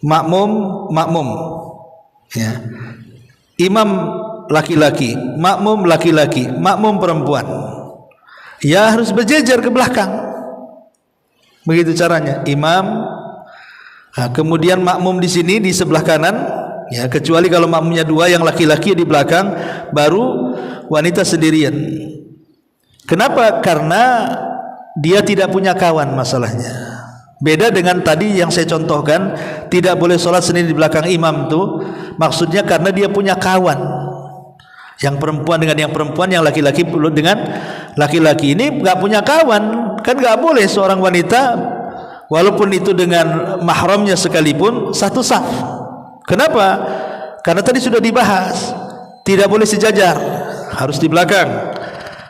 makmum, ya. Imam laki-laki, makmum laki-laki, makmum perempuan. Ya harus berjejer ke belakang. Begitu caranya. Imam, kemudian makmum di sini di sebelah kanan, ya, kecuali kalau makmumnya 2 yang laki-laki di belakang, baru wanita sendirian. Kenapa? Karena dia tidak punya kawan masalahnya. Beda dengan tadi yang saya contohkan, tidak boleh sholat sendiri di belakang imam tuh, maksudnya karena dia punya kawan, yang perempuan dengan yang perempuan, yang laki-laki dengan laki-laki. Ini nggak punya kawan, kan nggak boleh seorang wanita walaupun itu dengan mahramnya sekalipun satu saf. Kenapa? Karena tadi sudah dibahas, tidak boleh sejajar, harus di belakang.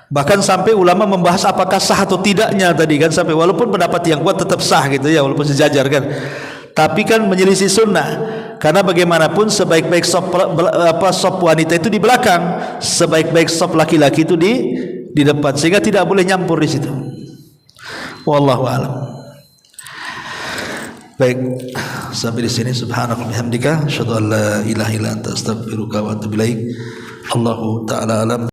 Bahkan sampai ulama membahas apakah sah atau tidaknya tadi kan, sampai walaupun pendapat yang kuat tetap sah gitu ya, walaupun sejajar kan. Tapi kan menyelisih sunnah, karena bagaimanapun sebaik-baik sop wanita itu di belakang, sebaik-baik sop laki-laki itu di depan, sehingga tidak boleh nyampur di situ. Wallahu a'lam. Baik, sampai di sini. Subhanallah bihamdika, asyhadu an la ilaha illa anta, astaghfiruka wa atubu ilaik. Allahu ta'ala alam.